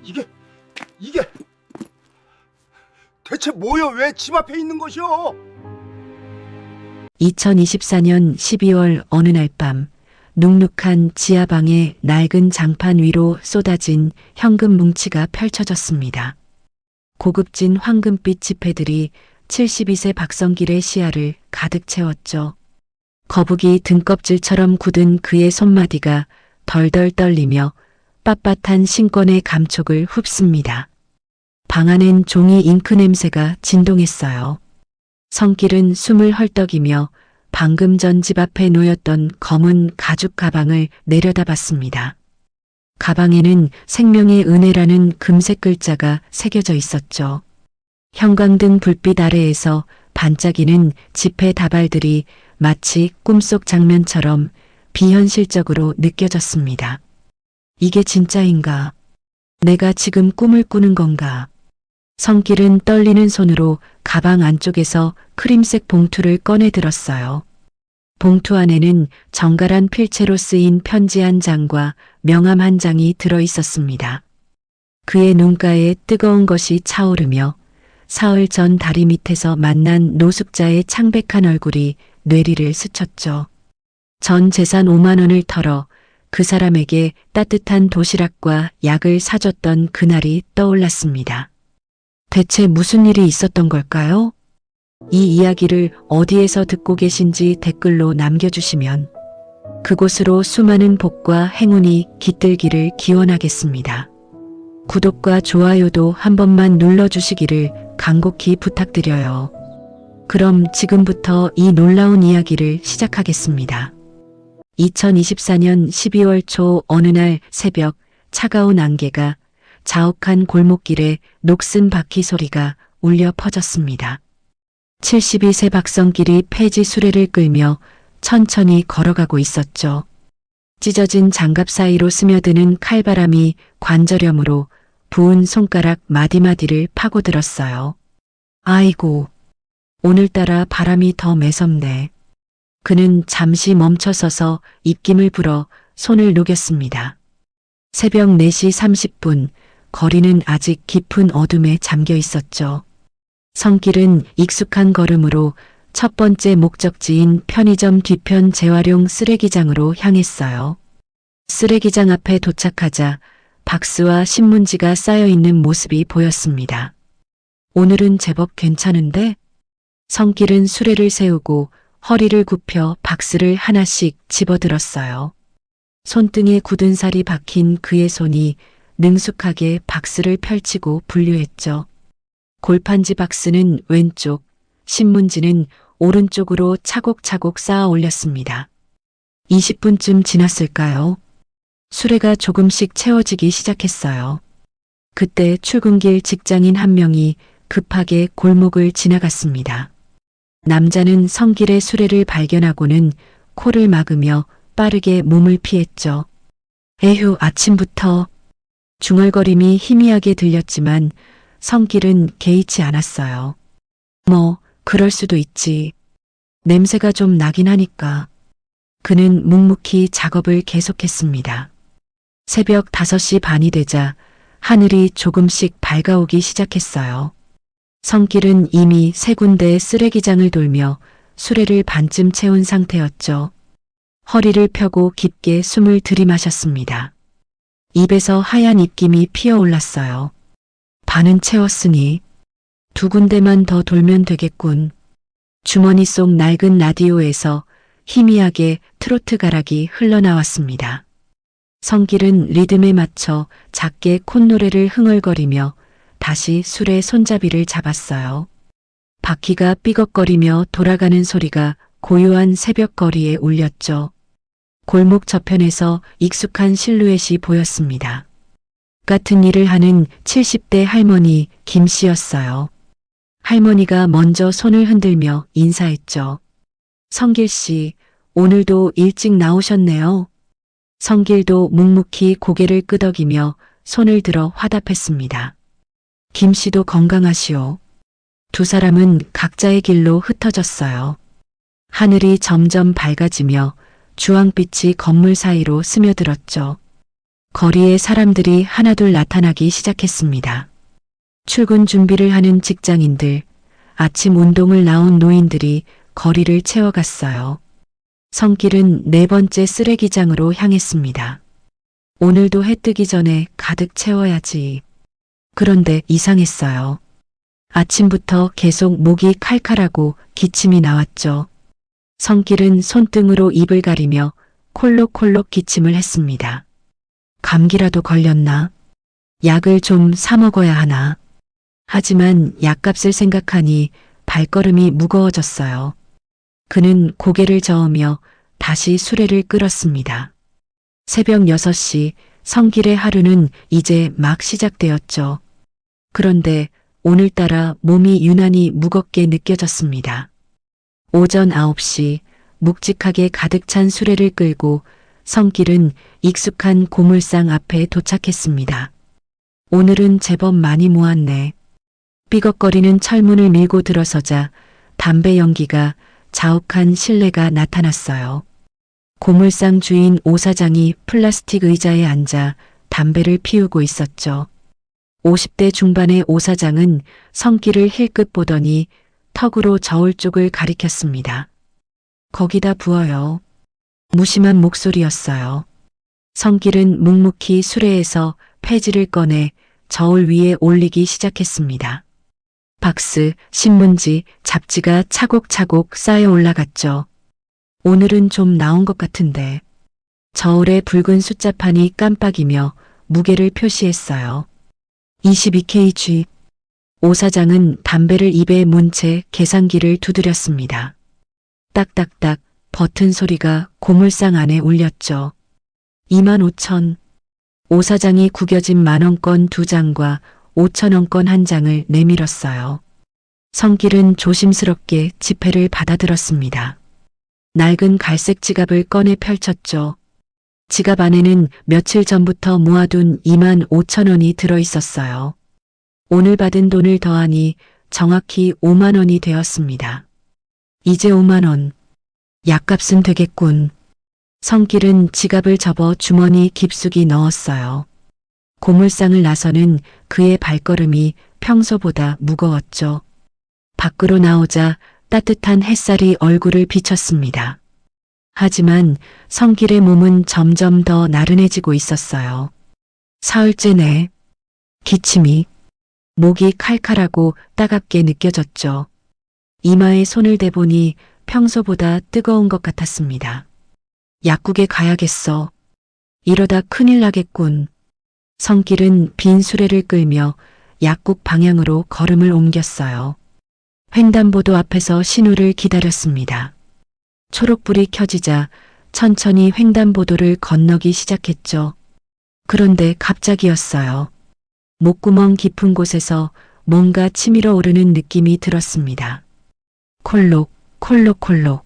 이게 이게 대체 뭐여? 왜 집 앞에 있는 것이여? 2024년 12월 어느 날 밤 눅눅한 지하방의 낡은 장판 위로 쏟아진 현금 뭉치가 펼쳐졌습니다. 고급진 황금빛 지폐들이 72세 박성길의 시야를 가득 채웠죠. 거북이 등껍질처럼 굳은 그의 손마디가 덜덜 떨리며 빳빳한 신권의 감촉을 흡습니다. 방 안엔 종이 잉크 냄새가 진동했어요. 성길은 숨을 헐떡이며 방금 전 집 앞에 놓였던 검은 가죽 가방을 내려다봤습니다. 가방에는 생명의 은혜라는 금색 글자가 새겨져 있었죠. 형광등 불빛 아래에서 반짝이는 지폐 다발들이 마치 꿈속 장면처럼 비현실적으로 느껴졌습니다. 이게 진짜인가? 내가 지금 꿈을 꾸는 건가? 성길은 떨리는 손으로 가방 안쪽에서 크림색 봉투를 꺼내 들었어요. 봉투 안에는 정갈한 필체로 쓰인 편지 한 장과 명함 한 장이 들어 있었습니다. 그의 눈가에 뜨거운 것이 차오르며 사흘 전 다리 밑에서 만난 노숙자의 창백한 얼굴이 뇌리를 스쳤죠. 전 재산 5만 원을 털어 그 사람에게 따뜻한 도시락과 약을 사줬던 그날이 떠올랐습니다. 대체 무슨 일이 있었던 걸까요? 이 이야기를 어디에서 듣고 계신지 댓글로 남겨주시면 그곳으로 수많은 복과 행운이 깃들기를 기원하겠습니다. 구독과 좋아요도 한 번만 눌러주시기를 간곡히 부탁드려요. 그럼 지금부터 이 놀라운 이야기를 시작하겠습니다. 2024년 12월 초 어느 날 새벽 차가운 안개가 자욱한 골목길에 녹슨 바퀴 소리가 울려 퍼졌습니다. 72세 박성길이 폐지 수레를 끌며 천천히 걸어가고 있었죠. 찢어진 장갑 사이로 스며드는 칼바람이 관절염으로 부은 손가락 마디마디를 파고들었어요. 아이고, 오늘따라 바람이 더 매섭네. 그는 잠시 멈춰서서 입김을 불어 손을 녹였습니다. 새벽 4시 30분, 거리는 아직 깊은 어둠에 잠겨 있었죠. 성길은 익숙한 걸음으로 첫 번째 목적지인 편의점 뒤편 재활용 쓰레기장으로 향했어요. 쓰레기장 앞에 도착하자 박스와 신문지가 쌓여있는 모습이 보였습니다. 오늘은 제법 괜찮은데? 성길은 수레를 세우고 허리를 굽혀 박스를 하나씩 집어들었어요. 손등에 굳은 살이 박힌 그의 손이 능숙하게 박스를 펼치고 분류했죠. 골판지 박스는 왼쪽, 신문지는 오른쪽으로 차곡차곡 쌓아 올렸습니다. 20분쯤 지났을까요? 수레가 조금씩 채워지기 시작했어요. 그때 출근길 직장인 한 명이 급하게 골목을 지나갔습니다. 남자는 성길의 수레를 발견하고는 코를 막으며 빠르게 몸을 피했죠. 에휴, 아침부터. 중얼거림이 희미하게 들렸지만 성길은 개의치 않았어요. 뭐 그럴 수도 있지. 냄새가 좀 나긴 하니까. 그는 묵묵히 작업을 계속했습니다. 새벽 5시 반이 되자 하늘이 조금씩 밝아오기 시작했어요. 성길은 이미 3군데의 쓰레기장을 돌며 수레를 반쯤 채운 상태였죠. 허리를 펴고 깊게 숨을 들이마셨습니다. 입에서 하얀 입김이 피어올랐어요. 반은 채웠으니 2군데만 더 돌면 되겠군. 주머니 속 낡은 라디오에서 희미하게 트로트 가락이 흘러나왔습니다. 성길은 리듬에 맞춰 작게 콧노래를 흥얼거리며 다시 수레 손잡이를 잡았어요. 바퀴가 삐걱거리며 돌아가는 소리가 고요한 새벽거리에 울렸죠. 골목 저편에서 익숙한 실루엣이 보였습니다. 같은 일을 하는 70대 할머니 김 씨였어요. 할머니가 먼저 손을 흔들며 인사했죠. 성길 씨, 오늘도 일찍 나오셨네요. 성길도 묵묵히 고개를 끄덕이며 손을 들어 화답했습니다. 김 씨도 건강하시오. 두 사람은 각자의 길로 흩어졌어요. 하늘이 점점 밝아지며 주황빛이 건물 사이로 스며들었죠. 거리에 사람들이 하나둘 나타나기 시작했습니다. 출근 준비를 하는 직장인들, 아침 운동을 나온 노인들이 거리를 채워갔어요. 성길은 네 번째 쓰레기장으로 향했습니다. 오늘도 해 뜨기 전에 가득 채워야지. 그런데 이상했어요. 아침부터 계속 목이 칼칼하고 기침이 나왔죠. 성길은 손등으로 입을 가리며 콜록콜록 기침을 했습니다. 감기라도 걸렸나? 약을 좀 사 먹어야 하나? 하지만 약값을 생각하니 발걸음이 무거워졌어요. 그는 고개를 저으며 다시 수레를 끌었습니다. 새벽 6시 성길의 하루는 이제 막 시작되었죠. 그런데 오늘따라 몸이 유난히 무겁게 느껴졌습니다. 오전 9시 묵직하게 가득 찬 수레를 끌고 성길은 익숙한 고물상 앞에 도착했습니다. 오늘은 제법 많이 모았네. 삐걱거리는 철문을 밀고 들어서자 담배 연기가 자욱한 실내가 나타났어요. 고물상 주인 오 사장이 플라스틱 의자에 앉아 담배를 피우고 있었죠. 50대 중반의 오 사장은 성길을 힐끗 보더니 턱으로 저울 쪽을 가리켰습니다. 거기다 부어요. 무심한 목소리였어요. 성길은 묵묵히 수레에서 폐지를 꺼내 저울 위에 올리기 시작했습니다. 박스, 신문지, 잡지가 차곡차곡 쌓여 올라갔죠. 오늘은 좀 나온 것 같은데. 저울의 붉은 숫자판이 깜빡이며 무게를 표시했어요. 22kg. 오 사장은 담배를 입에 문 채 계산기를 두드렸습니다. 딱딱딱 버튼 소리가 고물상 안에 울렸죠. 25,000. 오 사장이 구겨진 만원권 2장과 5,000원권 1장을 내밀었어요. 성길은 조심스럽게 지폐를 받아들었습니다. 낡은 갈색 지갑을 꺼내 펼쳤죠. 지갑 안에는 며칠 전부터 모아둔 25,000원이 들어있었어요. 오늘 받은 돈을 더하니 정확히 5만원이 되었습니다. 이제 5만원. 약값은 되겠군. 성길은 지갑을 접어 주머니 깊숙이 넣었어요. 고물상을 나서는 그의 발걸음이 평소보다 무거웠죠. 밖으로 나오자 따뜻한 햇살이 얼굴을 비쳤습니다. 하지만 성길의 몸은 점점 더 나른해지고 있었어요. 사흘째네. 기침이, 목이 칼칼하고 따갑게 느껴졌죠. 이마에 손을 대보니 평소보다 뜨거운 것 같았습니다. 약국에 가야겠어. 이러다 큰일 나겠군. 성길은 빈 수레를 끌며 약국 방향으로 걸음을 옮겼어요. 횡단보도 앞에서 신호를 기다렸습니다. 초록불이 켜지자 천천히 횡단보도를 건너기 시작했죠. 그런데 갑자기였어요. 목구멍 깊은 곳에서 뭔가 치밀어 오르는 느낌이 들었습니다. 콜록, 콜록콜록.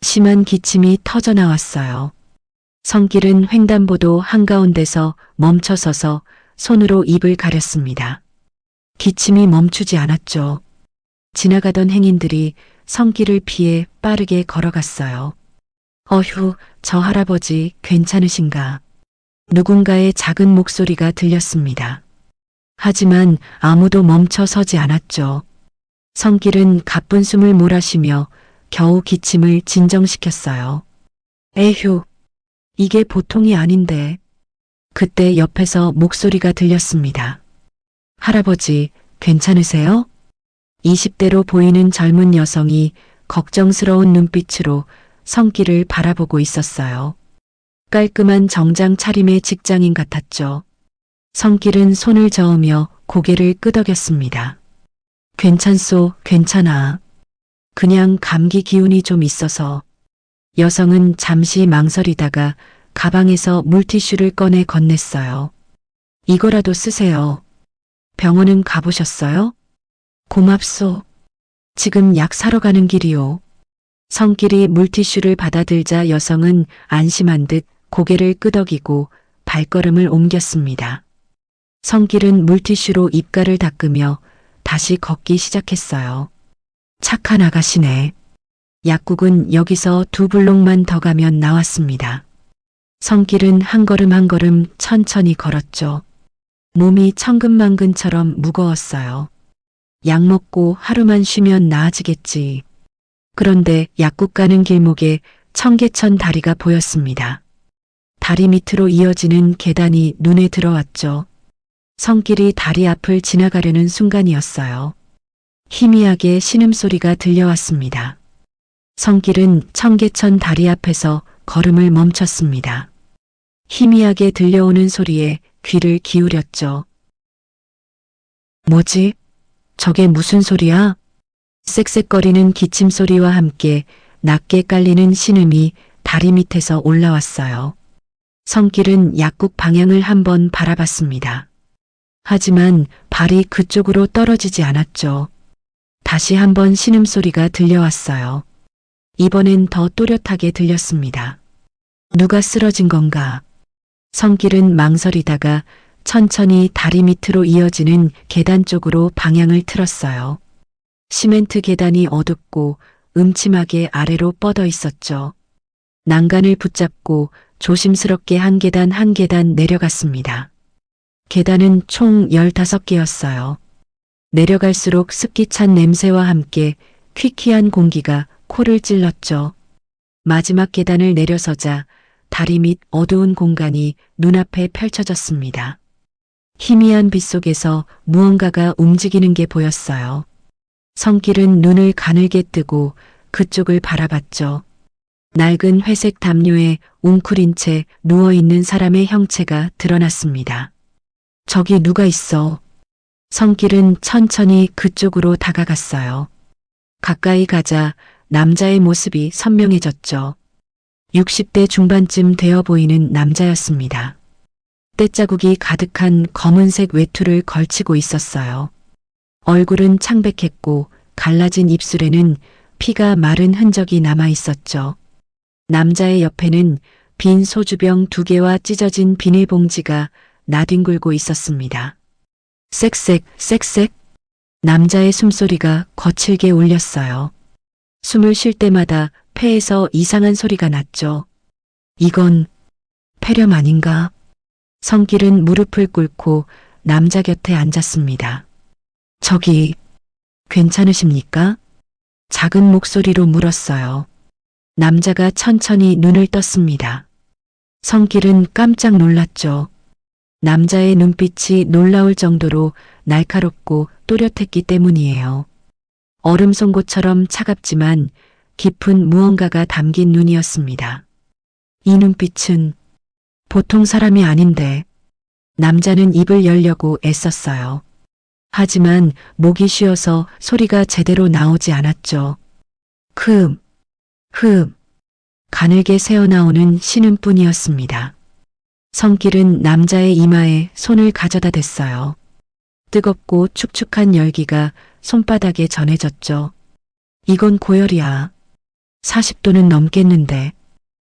심한 기침이 터져나왔어요. 성길은 횡단보도 한가운데서 멈춰서서 손으로 입을 가렸습니다. 기침이 멈추지 않았죠. 지나가던 행인들이 성길을 피해 빠르게 걸어갔어요. 어휴, 저 할아버지 괜찮으신가? 누군가의 작은 목소리가 들렸습니다. 하지만 아무도 멈춰 서지 않았죠. 성길은 가쁜 숨을 몰아쉬며 겨우 기침을 진정시켰어요. 에휴, 이게 보통이 아닌데. 그때 옆에서 목소리가 들렸습니다. 할아버지, 괜찮으세요? 20대로 보이는 젊은 여성이 걱정스러운 눈빛으로 성길을 바라보고 있었어요. 깔끔한 정장 차림의 직장인 같았죠. 성길은 손을 저으며 고개를 끄덕였습니다. 괜찮소, 괜찮아. 그냥 감기 기운이 좀 있어서. 여성은 잠시 망설이다가 가방에서 물티슈를 꺼내 건넸어요. 이거라도 쓰세요. 병원은 가보셨어요? 고맙소. 지금 약 사러 가는 길이요. 성길이 물티슈를 받아들자 여성은 안심한 듯 고개를 끄덕이고 발걸음을 옮겼습니다. 성길은 물티슈로 입가를 닦으며 다시 걷기 시작했어요. 착한 아가씨네. 약국은 여기서 2블록만 더 가면 나왔습니다. 성길은 한 걸음 한 걸음 천천히 걸었죠. 몸이 천근만근처럼 무거웠어요. 약 먹고 하루만 쉬면 나아지겠지. 그런데 약국 가는 길목에 청계천 다리가 보였습니다. 다리 밑으로 이어지는 계단이 눈에 들어왔죠. 성길이 다리 앞을 지나가려는 순간이었어요. 희미하게 신음소리가 들려왔습니다. 성길은 청계천 다리 앞에서 걸음을 멈췄습니다. 희미하게 들려오는 소리에 귀를 기울였죠. 뭐지? 저게 무슨 소리야? 쌕쌕거리는 기침 소리와 함께 낮게 깔리는 신음이 다리 밑에서 올라왔어요. 성길은 약국 방향을 한번 바라봤습니다. 하지만 발이 그쪽으로 떨어지지 않았죠. 다시 한번 신음소리가 들려왔어요. 이번엔 더 또렷하게 들렸습니다. 누가 쓰러진 건가? 성길은 망설이다가 천천히 다리 밑으로 이어지는 계단 쪽으로 방향을 틀었어요. 시멘트 계단이 어둡고 음침하게 아래로 뻗어 있었죠. 난간을 붙잡고 조심스럽게 한 계단 한 계단 내려갔습니다. 계단은 총 15개였어요. 내려갈수록 습기 찬 냄새와 함께 퀴퀴한 공기가 코를 찔렀죠. 마지막 계단을 내려서자 다리 밑 어두운 공간이 눈앞에 펼쳐졌습니다. 희미한 빛 속에서 무언가가 움직이는 게 보였어요. 성길은 눈을 가늘게 뜨고 그쪽을 바라봤죠. 낡은 회색 담요에 웅크린 채 누워있는 사람의 형체가 드러났습니다. 저기 누가 있어? 성길은 천천히 그쪽으로 다가갔어요. 가까이 가자 남자의 모습이 선명해졌죠. 60대 중반쯤 되어 보이는 남자였습니다. 떼자국이 가득한 검은색 외투를 걸치고 있었어요. 얼굴은 창백했고 갈라진 입술에는 피가 마른 흔적이 남아 있었죠. 남자의 옆에는 빈 소주병 2개와 찢어진 비닐봉지가 나뒹굴고 있었습니다. 쌕쌕, 쌕쌕. 남자의 숨소리가 거칠게 울렸어요. 숨을 쉴 때마다 폐에서 이상한 소리가 났죠. 이건 폐렴 아닌가? 성길은 무릎을 꿇고 남자 곁에 앉았습니다. 저기, 괜찮으십니까? 작은 목소리로 물었어요. 남자가 천천히 눈을 떴습니다. 성길은 깜짝 놀랐죠. 남자의 눈빛이 놀라울 정도로 날카롭고 또렷했기 때문이에요. 얼음 송곳처럼 차갑지만 깊은 무언가가 담긴 눈이었습니다. 이 눈빛은 보통 사람이 아닌데 남자는 입을 열려고 애썼어요. 하지만 목이 쉬어서 소리가 제대로 나오지 않았죠. 가늘게 새어나오는 신음뿐이었습니다. 성길은 남자의 이마에 손을 가져다 댔어요. 뜨겁고 축축한 열기가 손바닥에 전해졌죠. 이건 고열이야. 40도는 넘겠는데.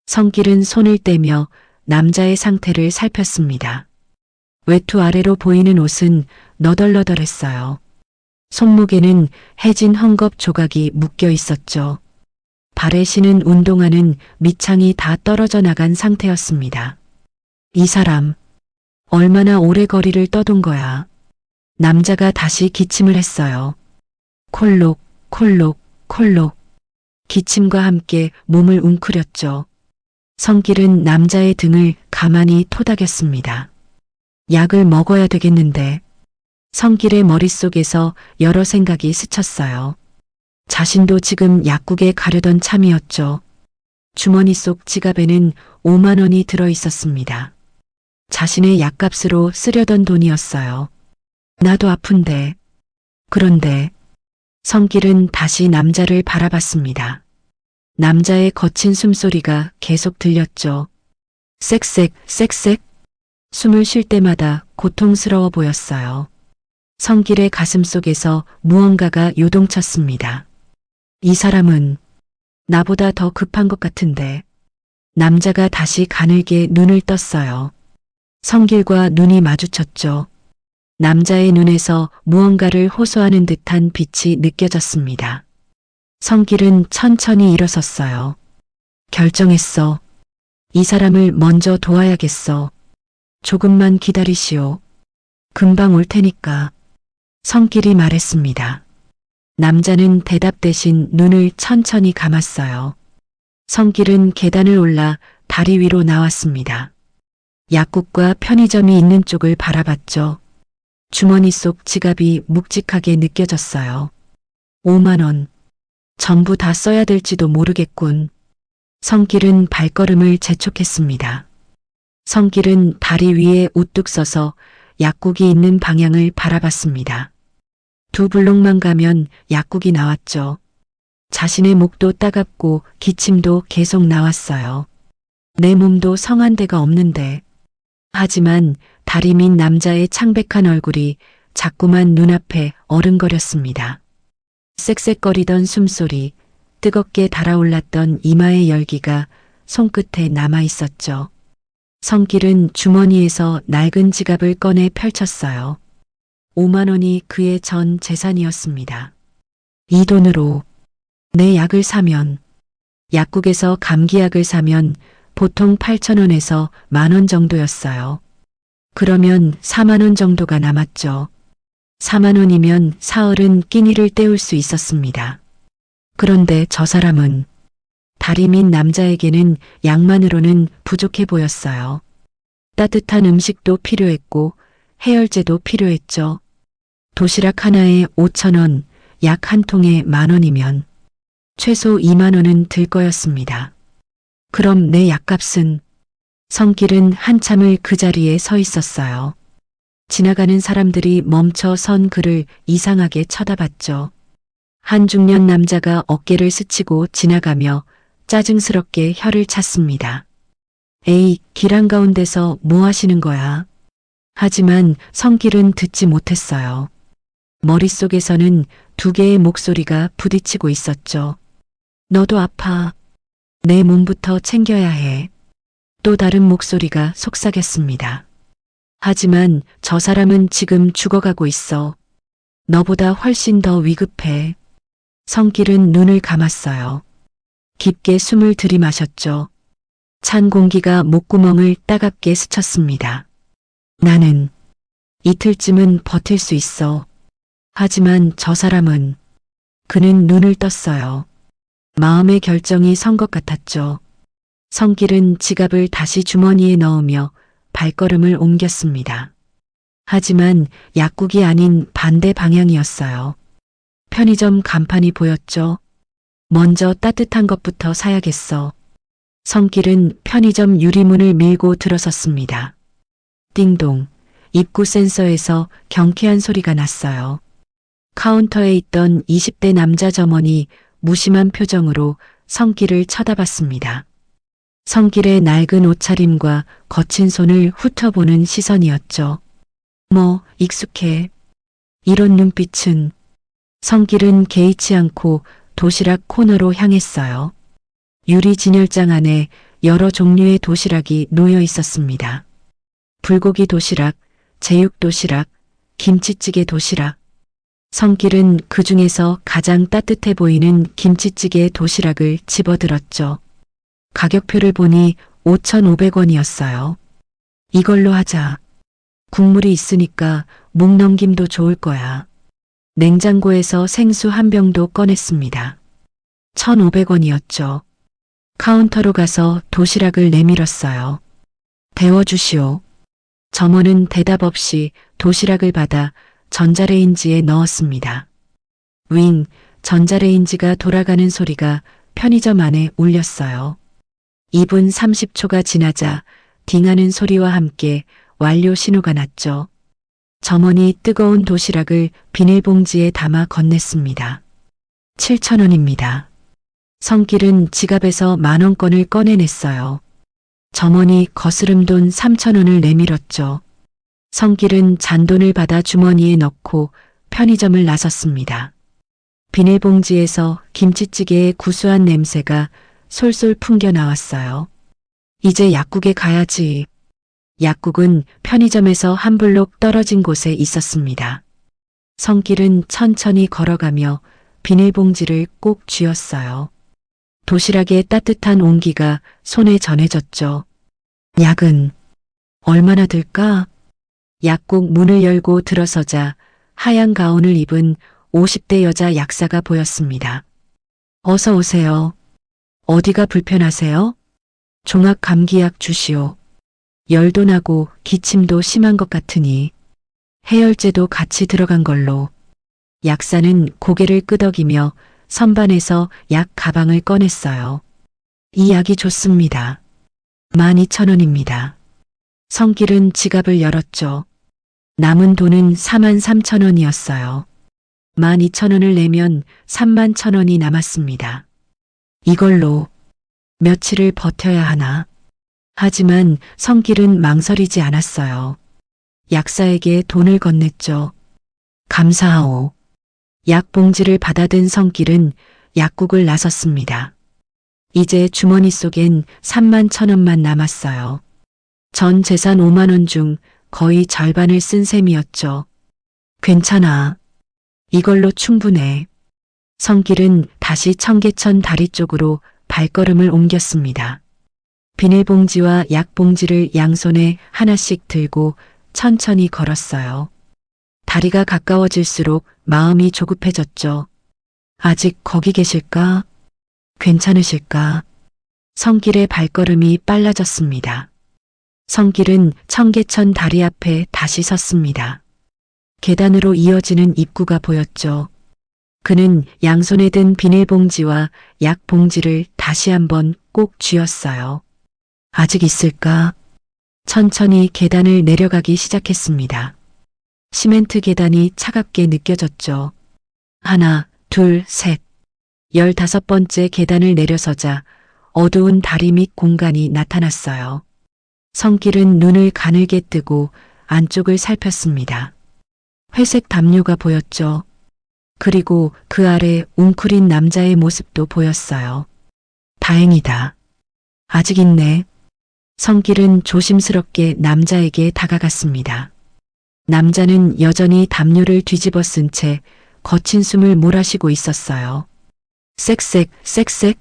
성길은 손을 떼며 남자의 상태를 살폈습니다. 외투 아래로 보이는 옷은 너덜너덜했어요. 손목에는 해진 헝겊 조각이 묶여 있었죠. 발에 신은 운동화는 밑창이 다 떨어져 나간 상태였습니다. 이 사람, 얼마나 오래 거리를 떠돈 거야. 남자가 다시 기침을 했어요. 콜록, 콜록, 콜록. 기침과 함께 몸을 웅크렸죠. 성길은 남자의 등을 가만히 토닥였습니다. 약을 먹어야 되겠는데. 성길의 머릿속에서 여러 생각이 스쳤어요. 자신도 지금 약국에 가려던 참이었죠. 주머니 속 지갑에는 5만 원이 들어 있었습니다. 자신의 약값으로 쓰려던 돈이었어요. 나도 아픈데. 그런데 성길은 다시 남자를 바라봤습니다. 남자의 거친 숨소리가 계속 들렸죠. 쌕쌕, 쌕쌕. 숨을 쉴 때마다 고통스러워 보였어요. 성길의 가슴 속에서 무언가가 요동쳤습니다. 이 사람은 나보다 더 급한 것 같은데. 남자가 다시 가늘게 눈을 떴어요. 성길과 눈이 마주쳤죠. 남자의 눈에서 무언가를 호소하는 듯한 빛이 느껴졌습니다. 성길은 천천히 일어섰어요. 결정했어. 이 사람을 먼저 도와야겠어. 조금만 기다리시오. 금방 올 테니까. 성길이 말했습니다. 남자는 대답 대신 눈을 천천히 감았어요. 성길은 계단을 올라 다리 위로 나왔습니다. 약국과 편의점이 있는 쪽을 바라봤죠. 주머니 속 지갑이 묵직하게 느껴졌어요. 5만 원. 전부 다 써야 될지도 모르겠군. 성길은 발걸음을 재촉했습니다. 성길은 다리 위에 우뚝 서서 약국이 있는 방향을 바라봤습니다. 2블록만 가면 약국이 나왔죠. 자신의 목도 따갑고 기침도 계속 나왔어요. 내 몸도 성한 데가 없는데. 하지만 다리 밑 남자의 창백한 얼굴이 자꾸만 눈앞에 어른거렸습니다. 쌕쌕거리던 숨소리, 뜨겁게 달아올랐던 이마의 열기가 손끝에 남아 있었죠. 성길은 주머니에서 낡은 지갑을 꺼내 펼쳤어요. 5만 원이 그의 전 재산이었습니다. 이 돈으로 내 약을 사면, 약국에서 감기약을 사면 보통 8천 원에서 1만 원 정도였어요. 그러면 4만 원 정도가 남았죠. 4만 원이면 사흘은 끼니를 때울 수 있었습니다. 그런데 저 사람은 다리 밑 남자에게는 약만으로는 부족해 보였어요. 따뜻한 음식도 필요했고 해열제도 필요했죠. 도시락 하나에 5천 원, 약 한 통에 1만 원이면 최소 2만 원은 들 거였습니다. 그럼 내 약값은? 성길은 한참을 그 자리에 서 있었어요. 지나가는 사람들이 멈춰 선 그를 이상하게 쳐다봤죠. 한 중년 남자가 어깨를 스치고 지나가며 짜증스럽게 혀를 찼습니다. 에이, 길 한가운데서 뭐 하시는 거야? 하지만 성길은 듣지 못했어요. 머릿속에서는 2개의 목소리가 부딪히고 있었죠. 너도 아파. 내 몸부터 챙겨야 해. 또 다른 목소리가 속삭였습니다. 하지만 저 사람은 지금 죽어가고 있어. 너보다 훨씬 더 위급해. 성길은 눈을 감았어요. 깊게 숨을 들이마셨죠. 찬 공기가 목구멍을 따갑게 스쳤습니다. 나는 이틀쯤은 버틸 수 있어. 하지만 저 사람은, 그는 눈을 떴어요. 마음의 결정이 선 것 같았죠. 성길은 지갑을 다시 주머니에 넣으며 발걸음을 옮겼습니다. 하지만 약국이 아닌 반대 방향이었어요. 편의점 간판이 보였죠. 먼저 따뜻한 것부터 사야겠어. 성길은 편의점 유리문을 밀고 들어섰습니다. 띵동, 입구 센서에서 경쾌한 소리가 났어요. 카운터에 있던 20대 남자 점원이 무심한 표정으로 성길을 쳐다봤습니다. 성길의 낡은 옷차림과 거친 손을 훑어보는 시선이었죠. 뭐, 익숙해. 이런 눈빛은. 성길은 개의치 않고 도시락 코너로 향했어요. 유리 진열장 안에 여러 종류의 도시락이 놓여 있었습니다. 불고기 도시락, 제육 도시락, 김치찌개 도시락. 성길은 그 중에서 가장 따뜻해 보이는 김치찌개 도시락을 집어들었죠. 가격표를 보니 5,500원이었어요. 이걸로 하자. 국물이 있으니까 목 넘김도 좋을 거야. 냉장고에서 생수 한 병도 꺼냈습니다. 1,500원이었죠. 카운터로 가서 도시락을 내밀었어요. 데워주시오. 점원은 대답 없이 도시락을 받아 전자레인지에 넣었습니다. 윙, 전자레인지가 돌아가는 소리가 편의점 안에 울렸어요. 2분 30초가 지나자 딩하는 소리와 함께 완료 신호가 났죠. 점원이 뜨거운 도시락을 비닐봉지에 담아 건넸습니다. 7,000원입니다. 성길은 지갑에서 10,000원권을 꺼내냈어요. 점원이 거스름 돈 3,000원을 내밀었죠. 성길은 잔돈을 받아 주머니에 넣고 편의점을 나섰습니다. 비닐봉지에서 김치찌개의 구수한 냄새가 솔솔 풍겨 나왔어요. 이제 약국에 가야지. 약국은 편의점에서 한 블록 떨어진 곳에 있었습니다. 성길은 천천히 걸어가며 비닐봉지를 꼭 쥐었어요. 도시락의 따뜻한 온기가 손에 전해졌죠. 약은 얼마나 들까? 약국 문을 열고 들어서자 하얀 가운을 입은 50대 여자 약사가 보였습니다. 어서 오세요. 어디가 불편하세요? 종합감기약 주시오. 열도 나고 기침도 심한 것 같으니 해열제도 같이 들어간 걸로. 약사는 고개를 끄덕이며 선반에서 약 가방을 꺼냈어요. 이 약이 좋습니다. 12,000원입니다. 성길은 지갑을 열었죠. 남은 돈은 43,000원이었어요. 12,000원을 내면 31,000원이 남았습니다. 이걸로 며칠을 버텨야 하나. 하지만 성길은 망설이지 않았어요. 약사에게 돈을 건넸죠. 감사하오. 약 봉지를 받아든 성길은 약국을 나섰습니다. 이제 주머니 속엔 31,000원만 남았어요. 전 재산 5만 원 중 거의 절반을 쓴 셈이었죠. 괜찮아. 이걸로 충분해. 성길은 다시 청계천 다리 쪽으로 발걸음을 옮겼습니다. 비닐봉지와 약봉지를 양손에 하나씩 들고 천천히 걸었어요. 다리가 가까워질수록 마음이 조급해졌죠. 아직 거기 계실까? 괜찮으실까? 성길의 발걸음이 빨라졌습니다. 성길은 청계천 다리 앞에 다시 섰습니다. 계단으로 이어지는 입구가 보였죠. 그는 양손에 든 비닐봉지와 약봉지를 다시 한번 꼭 쥐었어요. 아직 있을까? 천천히 계단을 내려가기 시작했습니다. 시멘트 계단이 차갑게 느껴졌죠. 하나, 둘, 셋. 15번째 계단을 내려서자 어두운 다리 밑 공간이 나타났어요. 성길은 눈을 가늘게 뜨고 안쪽을 살폈습니다. 회색 담요가 보였죠. 그리고 그 아래 웅크린 남자의 모습도 보였어요. 다행이다. 아직 있네. 성길은 조심스럽게 남자에게 다가갔습니다. 남자는 여전히 담요를 뒤집어 쓴 채 거친 숨을 몰아쉬고 있었어요. 쌕쌕, 쌕쌕.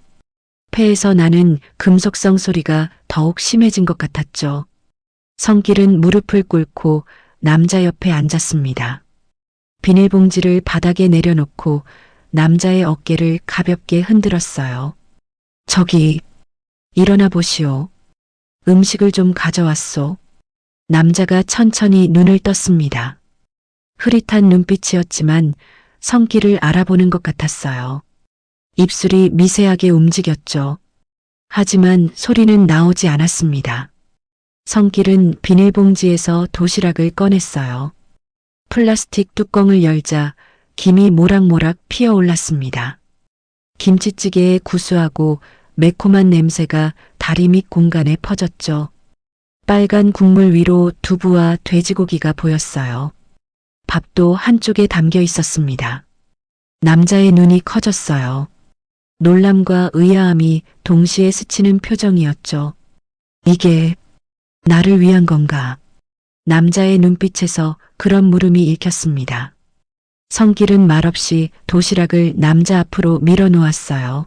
폐에서 나는 금속성 소리가 더욱 심해진 것 같았죠. 성길은 무릎을 꿇고 남자 옆에 앉았습니다. 비닐봉지를 바닥에 내려놓고 남자의 어깨를 가볍게 흔들었어요. 저기, 일어나 보시오. 음식을 좀 가져왔소. 남자가 천천히 눈을 떴습니다. 흐릿한 눈빛이었지만 성길을 알아보는 것 같았어요. 입술이 미세하게 움직였죠. 하지만 소리는 나오지 않았습니다. 성길은 비닐봉지에서 도시락을 꺼냈어요. 플라스틱 뚜껑을 열자 김이 모락모락 피어올랐습니다. 김치찌개의 구수하고 매콤한 냄새가 다리 밑 공간에 퍼졌죠. 빨간 국물 위로 두부와 돼지고기가 보였어요. 밥도 한쪽에 담겨 있었습니다. 남자의 눈이 커졌어요. 놀람과 의아함이 동시에 스치는 표정이었죠. 이게 나를 위한 건가? 남자의 눈빛에서 그런 물음이 읽혔습니다. 성길은 말없이 도시락을 남자 앞으로 밀어놓았어요.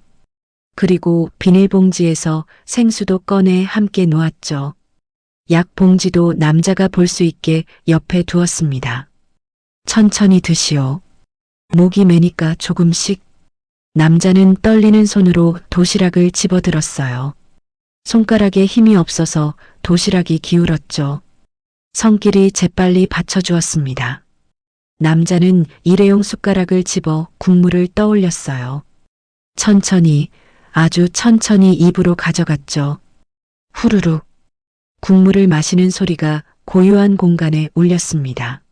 그리고 비닐봉지에서 생수도 꺼내 함께 놓았죠. 약봉지도 남자가 볼 수 있게 옆에 두었습니다. 천천히 드시오. 목이 메니까 조금씩. 남자는 떨리는 손으로 도시락을 집어들었어요. 손가락에 힘이 없어서 도시락이 기울었죠. 성길이 재빨리 받쳐주었습니다. 남자는 일회용 숟가락을 집어 국물을 떠올렸어요. 천천히, 아주 천천히 입으로 가져갔죠. 후루룩. 국물을 마시는 소리가 고요한 공간에 울렸습니다.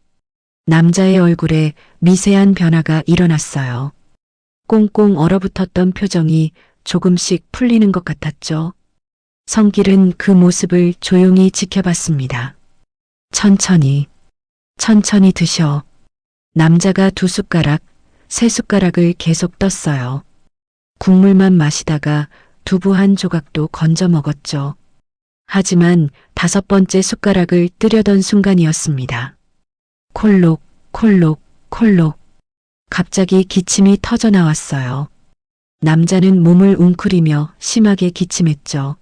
남자의 얼굴에 미세한 변화가 일어났어요. 꽁꽁 얼어붙었던 표정이 조금씩 풀리는 것 같았죠. 성길은 그 모습을 조용히 지켜봤습니다. 천천히, 천천히 드셔. 남자가 2숟가락, 3숟가락을 계속 떴어요. 국물만 마시다가 두부 한 조각도 건져 먹었죠. 하지만 5번째 숟가락을 뜨려던 순간이었습니다. 콜록, 콜록, 콜록. 갑자기 기침이 터져 나왔어요. 남자는 몸을 웅크리며 심하게 기침했죠.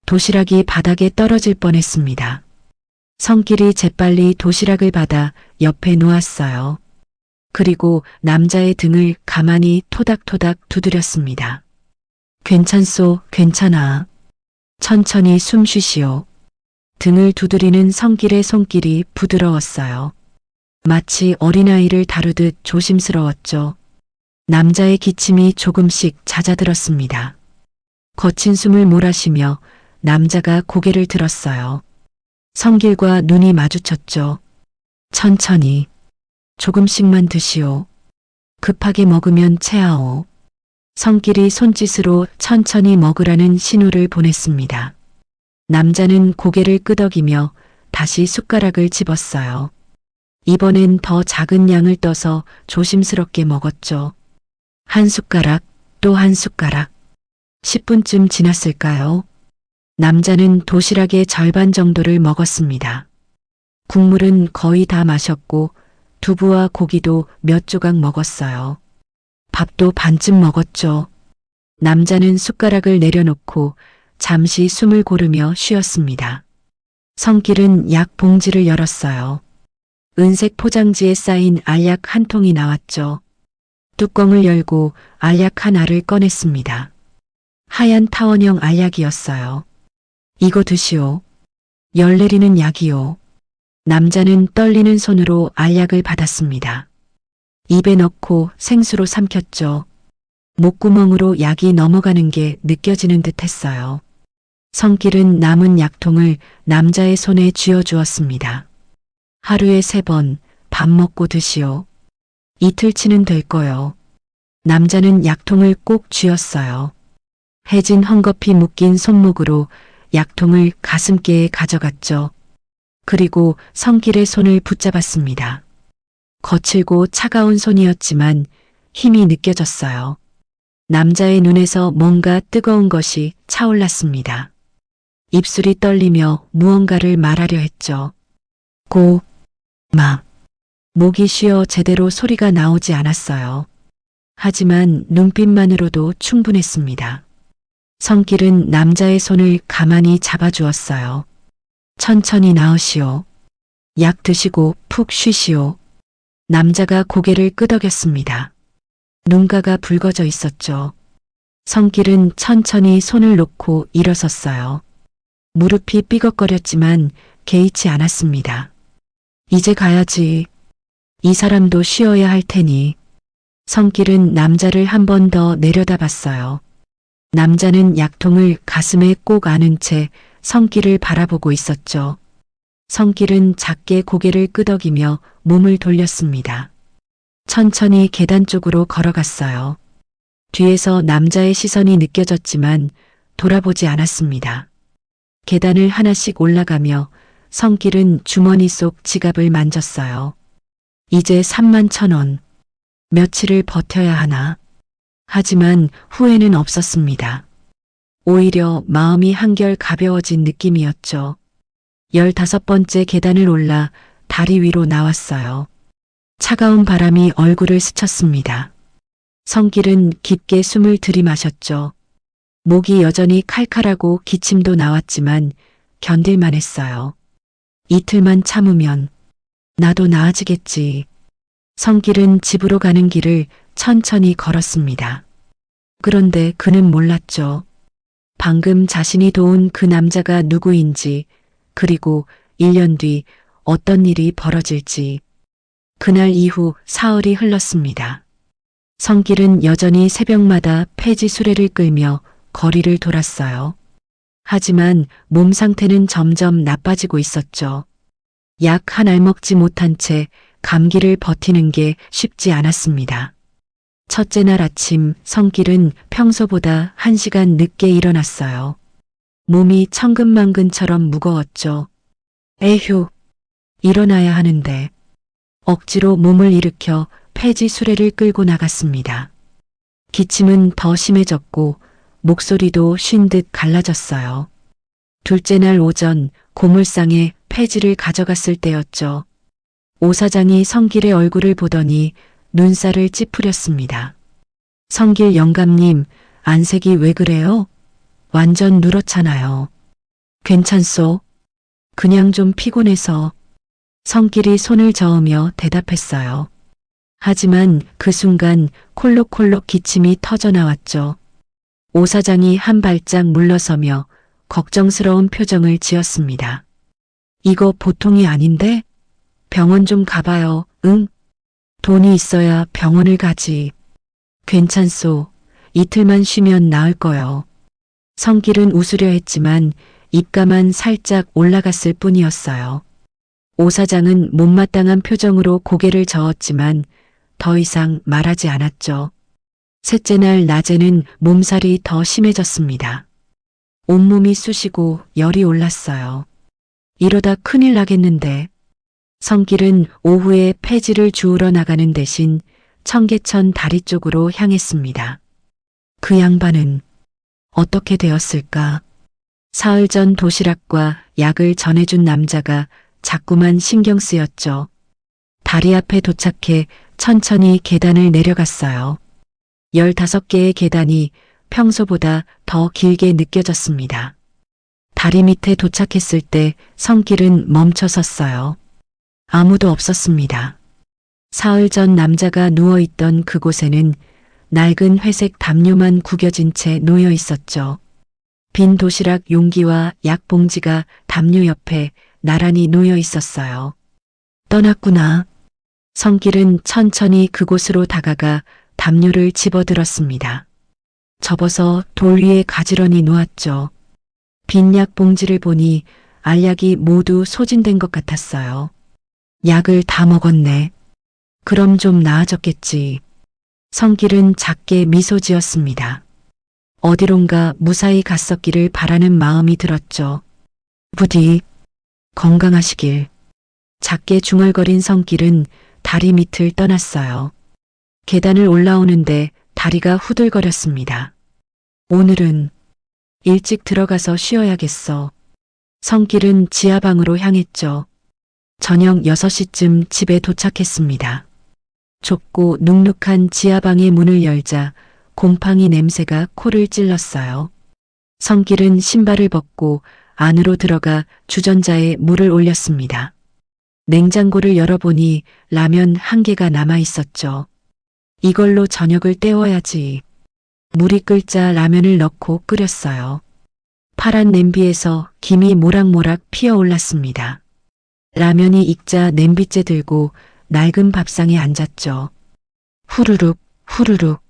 도시락이 바닥에 떨어질 뻔했습니다. 성길이 재빨리 도시락을 받아 옆에 놓았어요. 그리고 남자의 등을 가만히 토닥토닥 두드렸습니다. 괜찮소, 괜찮아. 천천히 숨 쉬시오. 등을 두드리는 성길의 손길이 부드러웠어요. 마치 어린아이를 다루듯 조심스러웠죠. 남자의 기침이 조금씩 잦아들었습니다. 거친 숨을 몰아쉬며 남자가 고개를 들었어요. 성길과 눈이 마주쳤죠. 천천히. 조금씩만 드시오. 급하게 먹으면 체하오. 성길이 손짓으로 천천히 먹으라는 신호를 보냈습니다. 남자는 고개를 끄덕이며 다시 숟가락을 집었어요. 이번엔 더 작은 양을 떠서 조심스럽게 먹었죠. 한 숟가락, 또 한 숟가락. 10분쯤 지났을까요? 남자는 도시락의 절반 정도를 먹었습니다. 국물은 거의 다 마셨고 두부와 고기도 몇 조각 먹었어요. 밥도 반쯤 먹었죠. 남자는 숟가락을 내려놓고 잠시 숨을 고르며 쉬었습니다. 성길은 약 봉지를 열었어요. 은색 포장지에 쌓인 알약 한 통이 나왔죠. 뚜껑을 열고 알약 한 알을 꺼냈습니다. 하얀 타원형 알약이었어요. 이거 드시오. 열 내리는 약이요. 남자는 떨리는 손으로 알약을 받았습니다. 입에 넣고 생수로 삼켰죠. 목구멍으로 약이 넘어가는 게 느껴지는 듯 했어요. 성길은 남은 약통을 남자의 손에 쥐어주었습니다. 하루에 3번 밥 먹고 드시오. 이틀치는 될 거요. 남자는 약통을 꼭 쥐었어요. 해진 헝겊이 묶인 손목으로 약통을 가슴께에 가져갔죠. 그리고 성길의 손을 붙잡았습니다. 거칠고 차가운 손이었지만 힘이 느껴졌어요. 남자의 눈에서 뭔가 뜨거운 것이 차올랐습니다. 입술이 떨리며 무언가를 말하려 했죠. 목이 쉬어 제대로 소리가 나오지 않았어요. 하지만 눈빛만으로도 충분했습니다. 성길은 남자의 손을 가만히 잡아주었어요. 천천히 나으시오. 약 드시고 푹 쉬시오. 남자가 고개를 끄덕였습니다. 눈가가 붉어져 있었죠. 성길은 천천히 손을 놓고 일어섰어요. 무릎이 삐걱거렸지만 개의치 않았습니다. 이제 가야지. 이 사람도 쉬어야 할 테니. 성길은 남자를 한 번 더 내려다봤어요. 남자는 약통을 가슴에 꼭 안은 채 성길을 바라보고 있었죠. 성길은 작게 고개를 끄덕이며 몸을 돌렸습니다. 천천히 계단 쪽으로 걸어갔어요. 뒤에서 남자의 시선이 느껴졌지만 돌아보지 않았습니다. 계단을 하나씩 올라가며 성길은 주머니 속 지갑을 만졌어요. 이제 31,000원. 며칠을 버텨야 하나. 하지만 후회는 없었습니다. 오히려 마음이 한결 가벼워진 느낌이었죠. 15번째 계단을 올라 다리 위로 나왔어요. 차가운 바람이 얼굴을 스쳤습니다. 성길은 깊게 숨을 들이마셨죠. 목이 여전히 칼칼하고 기침도 나왔지만 견딜만 했어요. 이틀만 참으면 나도 나아지겠지. 성길은 집으로 가는 길을 천천히 걸었습니다. 그런데 그는 몰랐죠. 방금 자신이 도운 그 남자가 누구인지, 그리고 1년 뒤 어떤 일이 벌어질지. 그날 이후 사흘이 흘렀습니다. 성길은 여전히 새벽마다 폐지 수레를 끌며 거리를 돌았어요. 하지만 몸 상태는 점점 나빠지고 있었죠. 약 한 알 먹지 못한 채 감기를 버티는 게 쉽지 않았습니다. 첫째 날 아침 성길은 평소보다 1시간 늦게 일어났어요. 몸이 천근만근처럼 무거웠죠. 에휴, 일어나야 하는데. 억지로 몸을 일으켜 폐지 수레를 끌고 나갔습니다. 기침은 더 심해졌고 목소리도 쉰 듯 갈라졌어요. 둘째 날 오전 고물상에 폐지를 가져갔을 때였죠. 오 사장이 성길의 얼굴을 보더니 눈살을 찌푸렸습니다. 성길 영감님, 안색이 왜 그래요? 완전 누렇잖아요. 괜찮소? 그냥 좀 피곤해서. 성길이 손을 저으며 대답했어요. 하지만 그 순간 콜록콜록 기침이 터져나왔죠. 오 사장이 한 발짝 물러서며 걱정스러운 표정을 지었습니다. 이거 보통이 아닌데? 병원 좀 가봐요. 응? 돈이 있어야 병원을 가지. 괜찮소. 이틀만 쉬면 나을 거요. 성길은 웃으려 했지만 입가만 살짝 올라갔을 뿐이었어요. 오 사장은 못마땅한 표정으로 고개를 저었지만 더 이상 말하지 않았죠. 셋째 날 낮에는 몸살이 더 심해졌습니다. 온몸이 쑤시고 열이 올랐어요. 이러다 큰일 나겠는데. 성길은 오후에 폐지를 주우러 나가는 대신 청계천 다리 쪽으로 향했습니다. 그 양반은 어떻게 되었을까? 사흘 전 도시락과 약을 전해준 남자가 자꾸만 신경 쓰였죠. 다리 앞에 도착해 천천히 계단을 내려갔어요. 15개의 계단이 평소보다 더 길게 느껴졌습니다. 다리 밑에 도착했을 때 성길은 멈춰 섰어요. 아무도 없었습니다. 사흘 전 남자가 누워있던 그곳에는 낡은 회색 담요만 구겨진 채 놓여 있었죠. 빈 도시락 용기와 약 봉지가 담요 옆에 나란히 놓여 있었어요. 떠났구나. 성길은 천천히 그곳으로 다가가 담요를 집어들었습니다. 접어서 돌 위에 가지런히 놓았죠. 빈 약 봉지를 보니 알약이 모두 소진된 것 같았어요. 약을 다 먹었네. 그럼 좀 나아졌겠지. 성길은 작게 미소 지었습니다. 어디론가 무사히 갔었기를 바라는 마음이 들었죠. 부디 건강하시길. 작게 중얼거린 성길은 다리 밑을 떠났어요. 계단을 올라오는데 다리가 후들거렸습니다. 오늘은 일찍 들어가서 쉬어야겠어. 성길은 지하방으로 향했죠. 저녁 6시쯤 집에 도착했습니다. 좁고 눅눅한 지하방의 문을 열자 곰팡이 냄새가 코를 찔렀어요. 성길은 신발을 벗고 안으로 들어가 주전자에 물을 올렸습니다. 냉장고를 열어보니 라면 1개가 남아 있었죠. 이걸로 저녁을 때워야지. 물이 끓자 라면을 넣고 끓였어요. 파란 냄비에서 김이 모락모락 피어올랐습니다. 라면이 익자 냄비째 들고 낡은 밥상에 앉았죠. 후루룩 후루룩.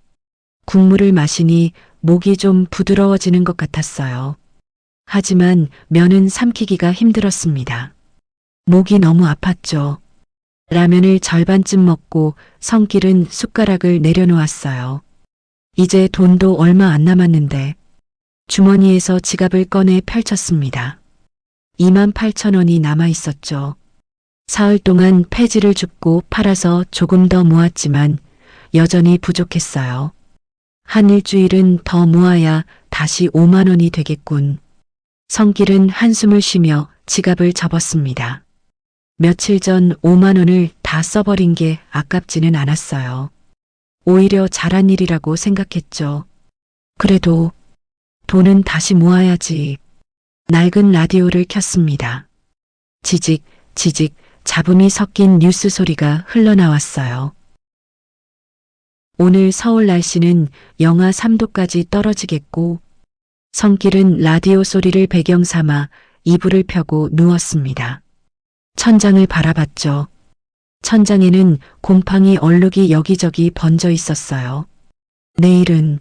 국물을 마시니 목이 좀 부드러워지는 것 같았어요. 하지만 면은 삼키기가 힘들었습니다. 목이 너무 아팠죠. 라면을 절반쯤 먹고 성길은 숟가락을 내려놓았어요. 이제 돈도 얼마 안 남았는데 주머니에서 지갑을 꺼내 펼쳤습니다. 28,000원이 남아 있었죠. 사흘 동안 폐지를 줍고 팔아서 조금 더 모았지만 여전히 부족했어요. 한 일주일은 더 모아야 다시 5만 원이 되겠군. 성길은 한숨을 쉬며 지갑을 접었습니다. 며칠 전 5만 원을 다 써버린 게 아깝지는 않았어요. 오히려 잘한 일이라고 생각했죠. 그래도 돈은 다시 모아야지. 낡은 라디오를 켰습니다. 지직, 지직, 잡음이 섞인 뉴스 소리가 흘러나왔어요. 오늘 서울 날씨는 영하 3도까지 떨어지겠고, 성길은 라디오 소리를 배경 삼아 이불을 펴고 누웠습니다. 천장을 바라봤죠. 천장에는 곰팡이 얼룩이 여기저기 번져 있었어요. 내일은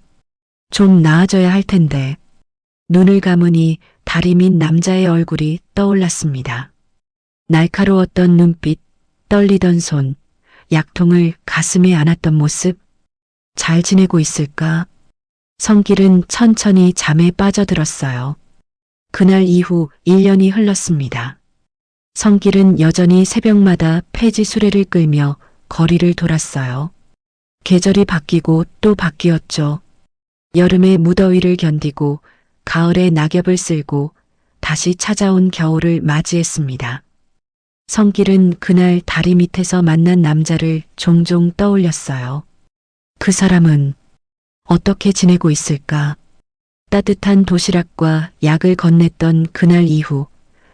좀 나아져야 할 텐데. 눈을 감으니 다리 밑 남자의 얼굴이 떠올랐습니다. 날카로웠던 눈빛, 떨리던 손, 약통을 가슴에 안았던 모습. 잘 지내고 있을까? 성길은 천천히 잠에 빠져들었어요. 그날 이후 1년이 흘렀습니다. 성길은 여전히 새벽마다 폐지 수레를 끌며 거리를 돌았어요. 계절이 바뀌고 또 바뀌었죠. 여름의 무더위를 견디고 가을에 낙엽을 쓸고 다시 찾아온 겨울을 맞이했습니다. 성길은 그날 다리 밑에서 만난 남자를 종종 떠올렸어요. 그 사람은 어떻게 지내고 있을까? 따뜻한 도시락과 약을 건넸던 그날 이후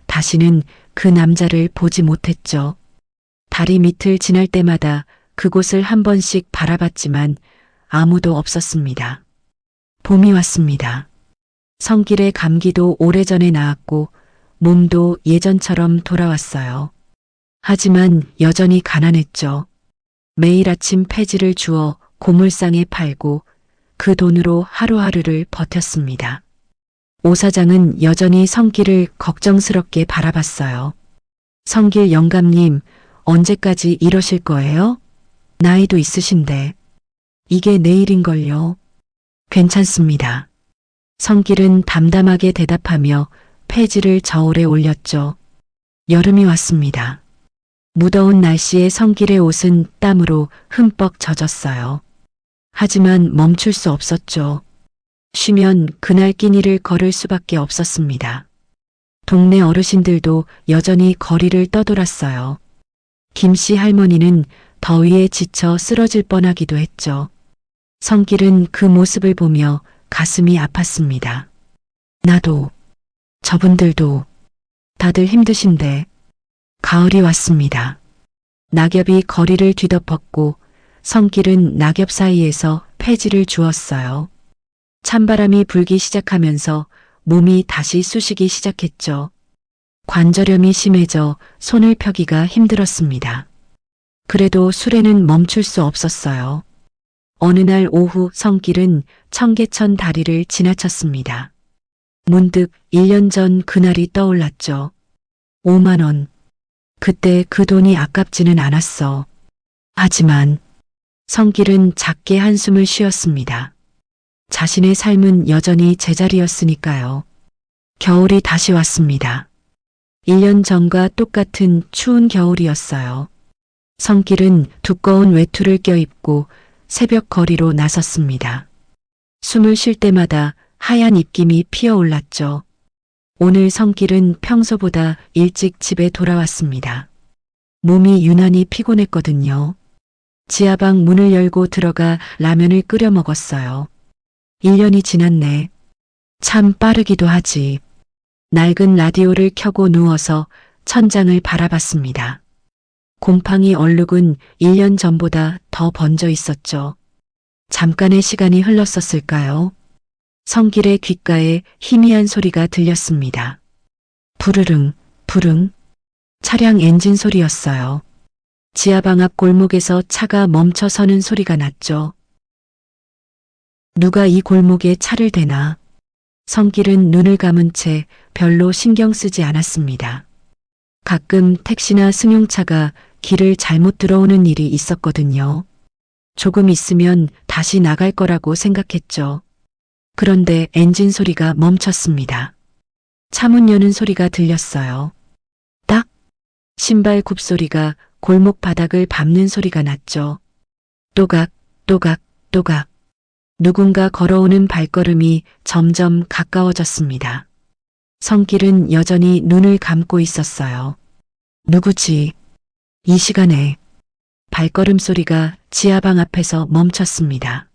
다시는 그 남자를 보지 못했죠. 다리 밑을 지날 때마다 그곳을 한 번씩 바라봤지만 아무도 없었습니다. 봄이 왔습니다. 성길의 감기도 오래전에 나았고 몸도 예전처럼 돌아왔어요. 하지만 여전히 가난했죠. 매일 아침 폐지를 주워 고물상에 팔고 그 돈으로 하루하루를 버텼습니다. 오 사장은 여전히 성길을 걱정스럽게 바라봤어요. 성길 영감님, 언제까지 이러실 거예요? 나이도 있으신데. 이게 내일인걸요. 괜찮습니다. 성길은 담담하게 대답하며 폐지를 저울에 올렸죠. 여름이 왔습니다. 무더운 날씨에 성길의 옷은 땀으로 흠뻑 젖었어요. 하지만 멈출 수 없었죠. 쉬면 그날 끼니를 걸을 수밖에 없었습니다. 동네 어르신들도 여전히 거리를 떠돌았어요. 김씨 할머니는 더위에 지쳐 쓰러질 뻔하기도 했죠. 성길은 그 모습을 보며 가슴이 아팠습니다. 나도, 저분들도, 다들 힘드신데. 가을이 왔습니다. 낙엽이 거리를 뒤덮었고 성길은 낙엽 사이에서 폐지를 주었어요. 찬바람이 불기 시작하면서 몸이 다시 쑤시기 시작했죠. 관절염이 심해져 손을 펴기가 힘들었습니다. 그래도 수레는 멈출 수 없었어요. 어느 날 오후 성길은 청계천 다리를 지나쳤습니다. 문득 1년 전 그날이 떠올랐죠. 5만 원. 그때 그 돈이 아깝지는 않았어. 하지만 성길은 작게 한숨을 쉬었습니다. 자신의 삶은 여전히 제자리였으니까요. 겨울이 다시 왔습니다. 1년 전과 똑같은 추운 겨울이었어요. 성길은 두꺼운 외투를 껴입고 새벽 거리로 나섰습니다. 숨을 쉴 때마다 하얀 입김이 피어올랐죠. 오늘 성길은 평소보다 일찍 집에 돌아왔습니다. 몸이 유난히 피곤했거든요. 지하방 문을 열고 들어가 라면을 끓여 먹었어요. 1년이 지났네. 참 빠르기도 하지. 낡은 라디오를 켜고 누워서 천장을 바라봤습니다. 곰팡이 얼룩은 1년 전보다 더 번져 있었죠. 잠깐의 시간이 흘렀었을까요? 성길의 귓가에 희미한 소리가 들렸습니다. 부르릉, 부릉. 차량 엔진 소리였어요. 지하방 앞 골목에서 차가 멈춰 서는 소리가 났죠. 누가 이 골목에 차를 대나? 성길은 눈을 감은 채 별로 신경 쓰지 않았습니다. 가끔 택시나 승용차가 길을 잘못 들어오는 일이 있었거든요. 조금 있으면 다시 나갈 거라고 생각했죠. 그런데 엔진 소리가 멈췄습니다. 차문 여는 소리가 들렸어요. 딱! 신발 굽소리가 골목 바닥을 밟는 소리가 났죠. 또각, 또각, 또각. 누군가 걸어오는 발걸음이 점점 가까워졌습니다. 성길은 여전히 눈을 감고 있었어요. 누구지? 이 시간에 발걸음 소리가 지하방 앞에서 멈췄습니다.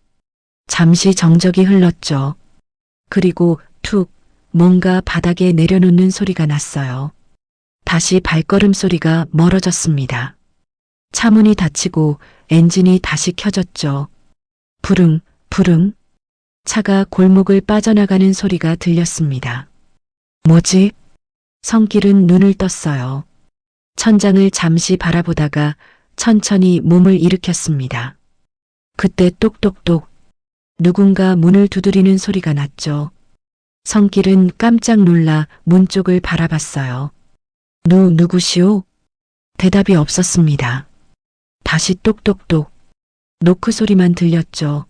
잠시 정적이 흘렀죠. 그리고 툭 뭔가 바닥에 내려놓는 소리가 났어요. 다시 발걸음 소리가 멀어졌습니다. 차문이 닫히고 엔진이 다시 켜졌죠. 부릉, 부릉. 차가 골목을 빠져나가는 소리가 들렸습니다. 뭐지? 성길은 눈을 떴어요. 천장을 잠시 바라보다가 천천히 몸을 일으켰습니다. 그때 똑똑똑 누군가 문을 두드리는 소리가 났죠. 성길은 깜짝 놀라 문 쪽을 바라봤어요. 누구시오? 대답이 없었습니다. 다시 똑똑똑 노크 소리만 들렸죠.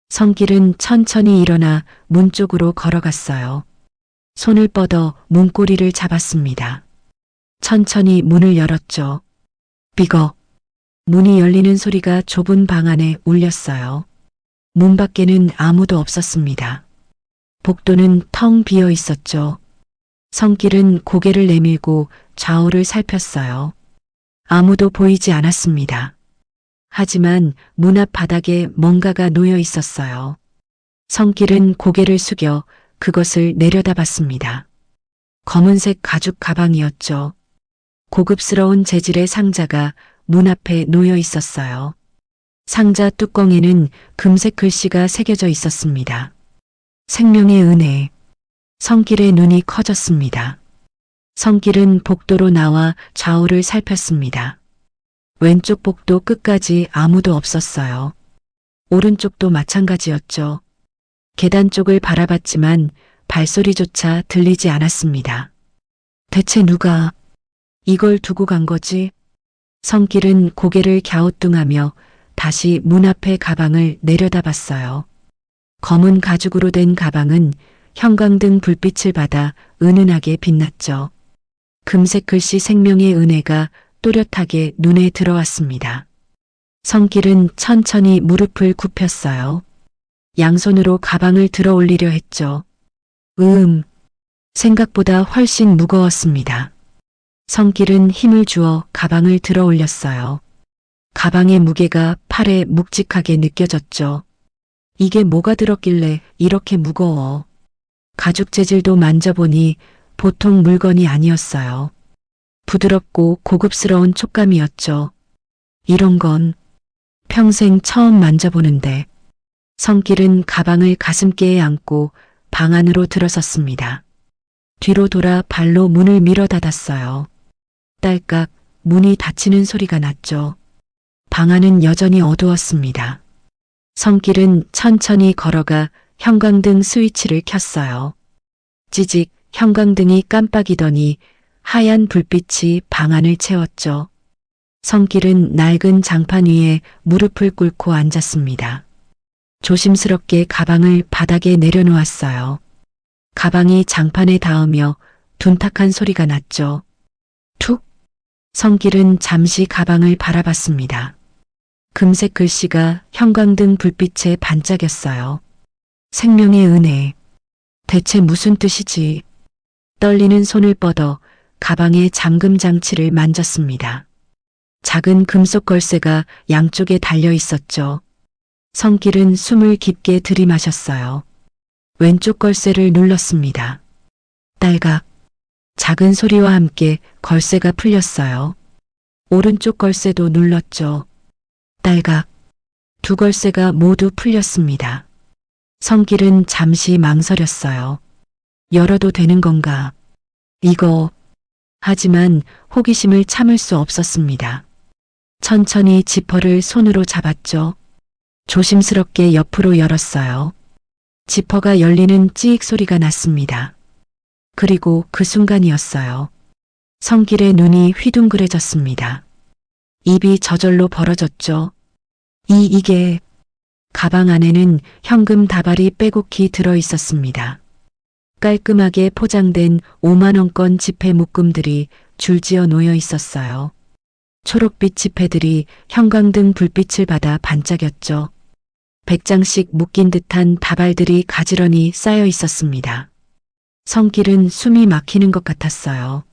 성길은 천천히 일어나 문 쪽으로 걸어갔어요. 손을 뻗어 문고리를 잡았습니다. 천천히 문을 열었죠. 삐걱. 문이 열리는 소리가 좁은 방 안에 울렸어요. 문 밖에는 아무도 없었습니다. 복도는 텅 비어 있었죠. 성길은 고개를 내밀고 좌우를 살폈어요. 아무도 보이지 않았습니다. 하지만 문 앞 바닥에 뭔가가 놓여 있었어요. 성길은 고개를 숙여 그것을 내려다봤습니다. 검은색 가죽 가방이었죠. 고급스러운 재질의 상자가 문 앞에 놓여 있었어요. 상자 뚜껑에는 금색 글씨가 새겨져 있었습니다. 생명의 은혜. 성길의 눈이 커졌습니다. 성길은 복도로 나와 좌우를 살폈습니다. 왼쪽 복도 끝까지 아무도 없었어요. 오른쪽도 마찬가지였죠. 계단 쪽을 바라봤지만 발소리조차 들리지 않았습니다. 대체 누가 이걸 두고 간 거지? 성길은 고개를 갸우뚱하며 다시 문 앞의 가방을 내려다봤어요. 검은 가죽으로 된 가방은 형광등 불빛을 받아 은은하게 빛났죠. 금색 글씨 생명의 은혜가 또렷하게 눈에 들어왔습니다. 성길은 천천히 무릎을 굽혔어요. 양손으로 가방을 들어 올리려 했죠. 생각보다 훨씬 무거웠습니다. 성길은 힘을 주어 가방을 들어 올렸어요. 가방의 무게가 팔에 묵직하게 느껴졌죠. 이게 뭐가 들었길래 이렇게 무거워. 가죽 재질도 만져보니 보통 물건이 아니었어요. 부드럽고 고급스러운 촉감이었죠. 이런 건 평생 처음 만져보는데. 성길은 가방을 가슴께에 안고 방 안으로 들어섰습니다. 뒤로 돌아 발로 문을 밀어 닫았어요. 딸깍 문이 닫히는 소리가 났죠. 방 안은 여전히 어두웠습니다. 성길은 천천히 걸어가 형광등 스위치를 켰어요. 찌직 형광등이 깜빡이더니 하얀 불빛이 방 안을 채웠죠. 성길은 낡은 장판 위에 무릎을 꿇고 앉았습니다. 조심스럽게 가방을 바닥에 내려놓았어요. 가방이 장판에 닿으며 둔탁한 소리가 났죠. 툭! 성길은 잠시 가방을 바라봤습니다. 금색 글씨가 형광등 불빛에 반짝였어요. 생명의 은혜. 대체 무슨 뜻이지? 떨리는 손을 뻗어 가방의 잠금 장치를 만졌습니다. 작은 금속 걸쇠가 양쪽에 달려 있었죠. 성길은 숨을 깊게 들이마셨어요. 왼쪽 걸쇠를 눌렀습니다. 딸각. 작은 소리와 함께 걸쇠가 풀렸어요. 오른쪽 걸쇠도 눌렀죠. 딸각. 두 걸쇠가 모두 풀렸습니다. 성길은 잠시 망설였어요. 열어도 되는 건가? 이거. 하지만 호기심을 참을 수 없었습니다. 천천히 지퍼를 손으로 잡았죠. 조심스럽게 옆으로 열었어요. 지퍼가 열리는 찌익 소리가 났습니다. 그리고 그 순간이었어요. 성길의 눈이 휘둥그레졌습니다. 입이 저절로 벌어졌죠. 이게 가방 안에는 현금 다발이 빼곡히 들어 있었습니다. 깔끔하게 포장된 5만원권 지폐 묶음들이 줄지어 놓여 있었어요. 초록빛 지폐들이 형광등 불빛을 받아 반짝였죠. 100장씩 묶인 듯한 다발들이 가지런히 쌓여 있었습니다. 성길은 숨이 막히는 것 같았어요.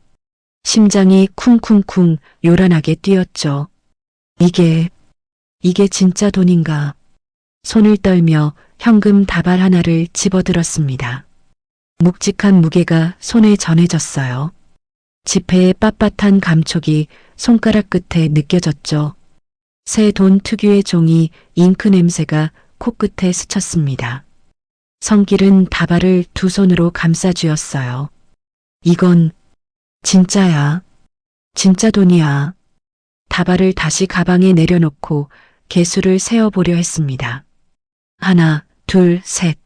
심장이 쿵쿵쿵 요란하게 뛰었죠. 이게 진짜 돈인가? 손을 떨며 현금 다발 하나를 집어들었습니다. 묵직한 무게가 손에 전해졌어요. 지폐의 빳빳한 감촉이 손가락 끝에 느껴졌죠. 새 돈 특유의 종이 잉크 냄새가 코끝에 스쳤습니다. 성길은 다발을 두 손으로 감싸 쥐었어요. 이건 진짜야. 진짜 돈이야. 다발을 다시 가방에 내려놓고 개수를 세어보려 했습니다. 하나, 둘, 셋.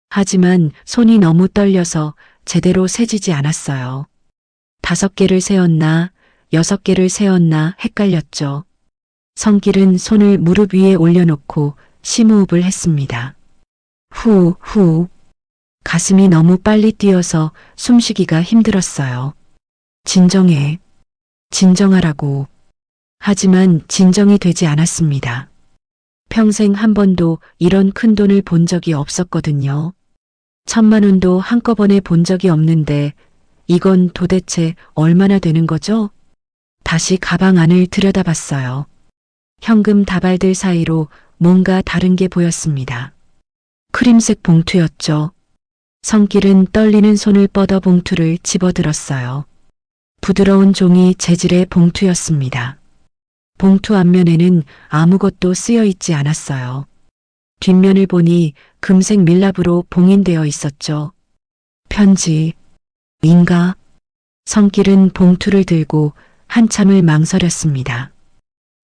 하지만 손이 너무 떨려서 제대로 세지지 않았어요. 5개를 세었나, 6개를 세었나 헷갈렸죠. 성길은 손을 무릎 위에 올려놓고 심호흡을 했습니다. 후. 가슴이 너무 빨리 뛰어서 숨쉬기가 힘들었어요. 진정해. 진정하라고. 하지만 진정이 되지 않았습니다. 평생 한 번도 이런 큰 돈을 본 적이 없었거든요. 1000만 원도 한꺼번에 본 적이 없는데 이건 도대체 얼마나 되는 거죠? 다시 가방 안을 들여다봤어요. 현금 다발들 사이로 뭔가 다른 게 보였습니다. 크림색 봉투였죠. 성길은 떨리는 손을 뻗어 봉투를 집어들었어요. 부드러운 종이 재질의 봉투였습니다. 봉투 앞면에는 아무것도 쓰여 있지 않았어요. 뒷면을 보니 금색 밀랍으로 봉인되어 있었죠. 편지인가? 성길은 봉투를 들고 한참을 망설였습니다.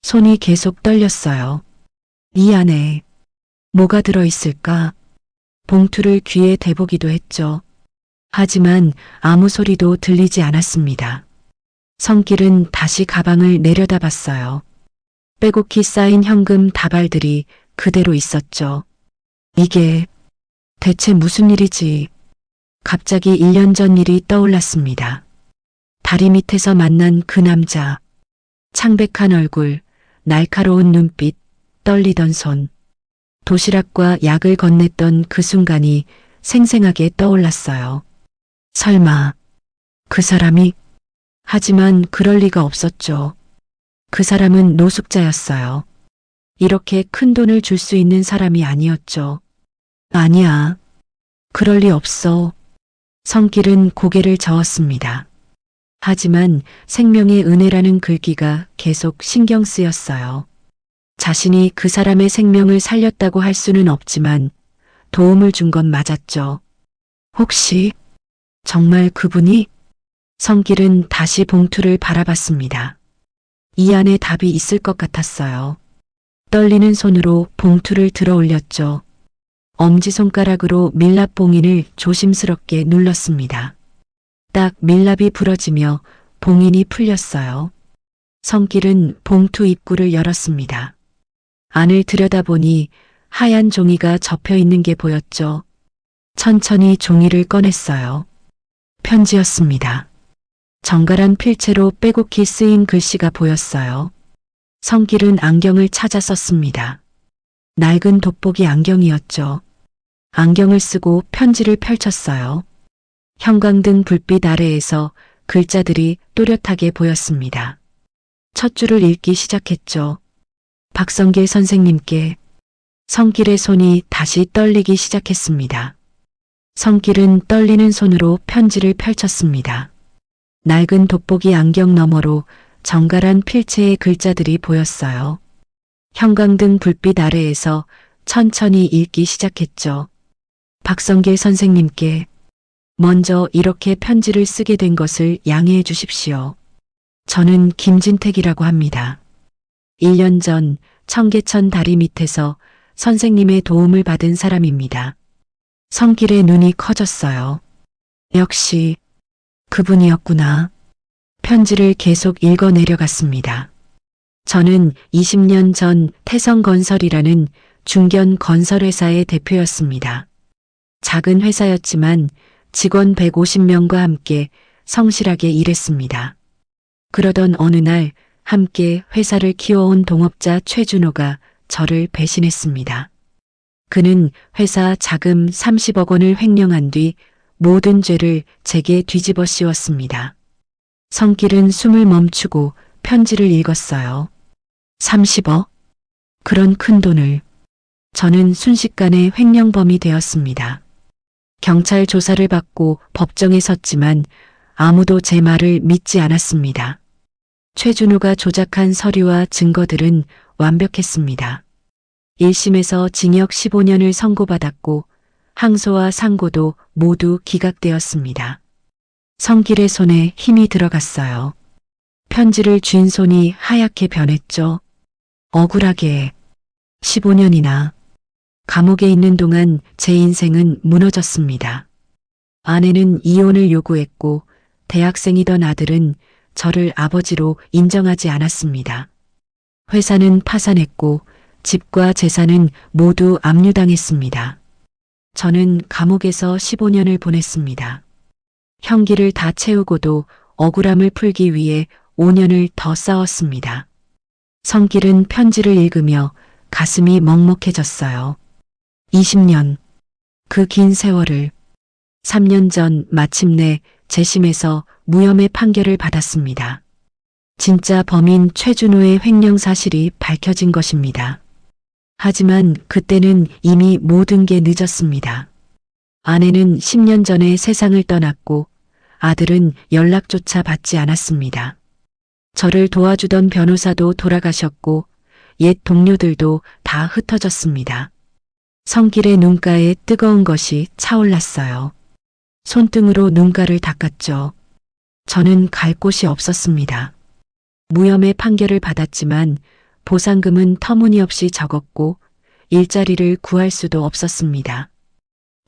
손이 계속 떨렸어요. 이 안에 뭐가 들어있을까? 봉투를 귀에 대보기도 했죠. 하지만 아무 소리도 들리지 않았습니다. 성길은 다시 가방을 내려다봤어요. 빼곡히 쌓인 현금 다발들이 그대로 있었죠. 이게 대체 무슨 일이지? 갑자기 1년 전 일이 떠올랐습니다. 다리 밑에서 만난 그 남자. 창백한 얼굴, 날카로운 눈빛, 떨리던 손. 도시락과 약을 건넸던 그 순간이 생생하게 떠올랐어요. 설마 그 사람이? 하지만 그럴 리가 없었죠. 그 사람은 노숙자였어요. 이렇게 큰 돈을 줄 수 있는 사람이 아니었죠. 아니야. 그럴 리 없어. 성길은 고개를 저었습니다. 하지만 생명의 은혜라는 글귀가 계속 신경 쓰였어요. 자신이 그 사람의 생명을 살렸다고 할 수는 없지만 도움을 준 건 맞았죠. 혹시 정말 그분이? 성길은 다시 봉투를 바라봤습니다. 이 안에 답이 있을 것 같았어요. 떨리는 손으로 봉투를 들어 올렸죠. 엄지손가락으로 밀랍 봉인을 조심스럽게 눌렀습니다. 딱 밀랍이 부러지며 봉인이 풀렸어요. 성길은 봉투 입구를 열었습니다. 안을 들여다보니 하얀 종이가 접혀 있는 게 보였죠. 천천히 종이를 꺼냈어요. 편지였습니다. 정갈한 필체로 빼곡히 쓰인 글씨가 보였어요. 성길은 안경을 찾아 썼습니다. 낡은 돋보기 안경이었죠. 안경을 쓰고 편지를 펼쳤어요. 형광등 불빛 아래에서 글자들이 또렷하게 보였습니다. 첫 줄을 읽기 시작했죠. 박성길 선생님께. 성길의 손이 다시 떨리기 시작했습니다. 성길은 떨리는 손으로 편지를 펼쳤습니다. 낡은 돋보기 안경 너머로 정갈한 필체의 글자들이 보였어요. 형광등 불빛 아래에서 천천히 읽기 시작했죠. 박성길 선생님께. 먼저 이렇게 편지를 쓰게 된 것을 양해해 주십시오. 저는 김진택이라고 합니다. 1년 전 청계천 다리 밑에서 선생님의 도움을 받은 사람입니다. 성길의 눈이 커졌어요. 역시 그분이었구나. 편지를 계속 읽어 내려갔습니다. 저는 20년 전 태성건설이라는 중견 건설회사의 대표였습니다. 작은 회사였지만 직원 150명과 함께 성실하게 일했습니다. 그러던 어느 날 함께 회사를 키워온 동업자 최준호가 저를 배신했습니다. 그는 회사 자금 30억 원을 횡령한 뒤 모든 죄를 제게 뒤집어 씌웠습니다. 성길은 숨을 멈추고 편지를 읽었어요. 30억? 그런 큰 돈을. 저는 순식간에 횡령범이 되었습니다. 경찰 조사를 받고 법정에 섰지만 아무도 제 말을 믿지 않았습니다. 최준호가 조작한 서류와 증거들은 완벽했습니다. 1심에서 징역 15년을 선고받았고 항소와 상고도 모두 기각되었습니다. 성길의 손에 힘이 들어갔어요. 편지를 쥔 손이 하얗게 변했죠. 억울하게 15년이나 감옥에 있는 동안 제 인생은 무너졌습니다. 아내는 이혼을 요구했고 대학생이던 아들은 저를 아버지로 인정하지 않았습니다. 회사는 파산했고 집과 재산은 모두 압류당했습니다. 저는 감옥에서 15년을 보냈습니다. 형기를 다 채우고도 억울함을 풀기 위해 5년을 더 싸웠습니다. 성길은 편지를 읽으며 가슴이 먹먹해졌어요. 20년. 그 긴 세월을. 3년 전 마침내 재심에서 무혐의 판결을 받았습니다. 진짜 범인 최준호의 횡령 사실이 밝혀진 것입니다. 하지만 그때는 이미 모든 게 늦었습니다. 아내는 10년 전에 세상을 떠났고 아들은 연락조차 받지 않았습니다. 저를 도와주던 변호사도 돌아가셨고 옛 동료들도 다 흩어졌습니다. 성길의 눈가에 뜨거운 것이 차올랐어요. 손등으로 눈가를 닦았죠. 저는 갈 곳이 없었습니다. 무혐의 판결을 받았지만 보상금은 터무니없이 적었고 일자리를 구할 수도 없었습니다.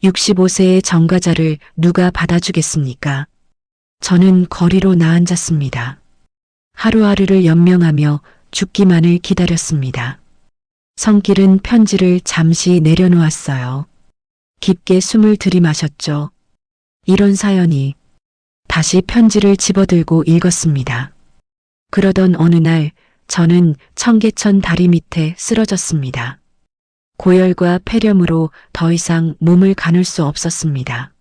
65세의 전과자를 누가 받아주겠습니까? 저는 거리로 나앉았습니다. 하루하루를 연명하며 죽기만을 기다렸습니다. 성길은 편지를 잠시 내려놓았어요. 깊게 숨을 들이마셨죠. 이런 사연이. 다시 편지를 집어들고 읽었습니다. 그러던 어느 날 저는 청계천 다리 밑에 쓰러졌습니다. 고열과 폐렴으로 더 이상 몸을 가눌 수 없었습니다.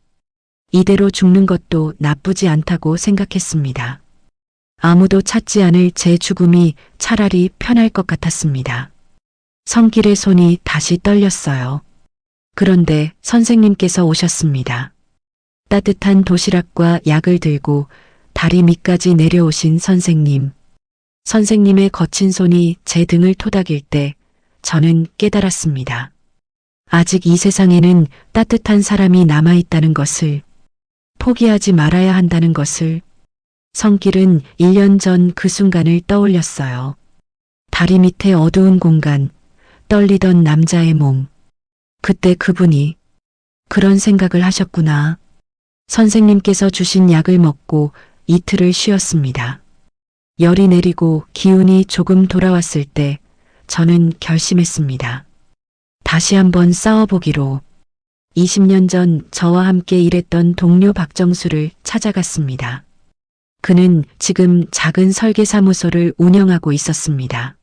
이대로 죽는 것도 나쁘지 않다고 생각했습니다. 아무도 찾지 않을 제 죽음이 차라리 편할 것 같았습니다. 성길의 손이 다시 떨렸어요. 그런데 선생님께서 오셨습니다. 따뜻한 도시락과 약을 들고 다리 밑까지 내려오신 선생님. 선생님의 거친 손이 제 등을 토닥일 때 저는 깨달았습니다. 아직 이 세상에는 따뜻한 사람이 남아있다는 것을, 포기하지 말아야 한다는 것을. 성길은 1년 전 그 순간을 떠올렸어요. 다리 밑에 어두운 공간, 떨리던 남자의 몸. 그때 그분이 그런 생각을 하셨구나. 선생님께서 주신 약을 먹고 이틀을 쉬었습니다. 열이 내리고 기운이 조금 돌아왔을 때 저는 결심했습니다. 다시 한번 싸워보기로. 20년 전 저와 함께 일했던 동료 박정수를 찾아갔습니다. 그는 지금 작은 설계사무소를 운영하고 있었습니다.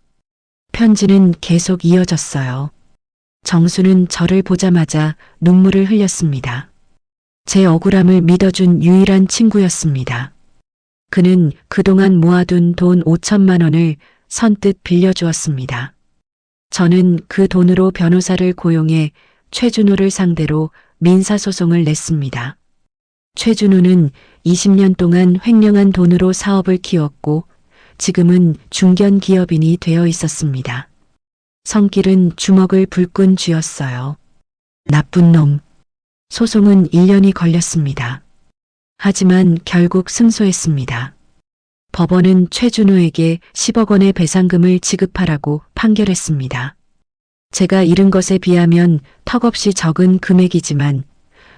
편지는 계속 이어졌어요. 정수는 저를 보자마자 눈물을 흘렸습니다. 제 억울함을 믿어준 유일한 친구였습니다. 그는 그동안 모아둔 돈 5천만 원을 선뜻 빌려주었습니다. 저는 그 돈으로 변호사를 고용해 최준호를 상대로 민사소송을 냈습니다. 최준호는 20년 동안 횡령한 돈으로 사업을 키웠고 지금은 중견기업인이 되어 있었습니다. 성길은 주먹을 불끈 쥐었어요. 나쁜 놈. 소송은 1년이 걸렸습니다. 하지만 결국 승소했습니다. 법원은 최준호에게 10억 원의 배상금을 지급하라고 판결했습니다. 제가 잃은 것에 비하면 턱없이 적은 금액이지만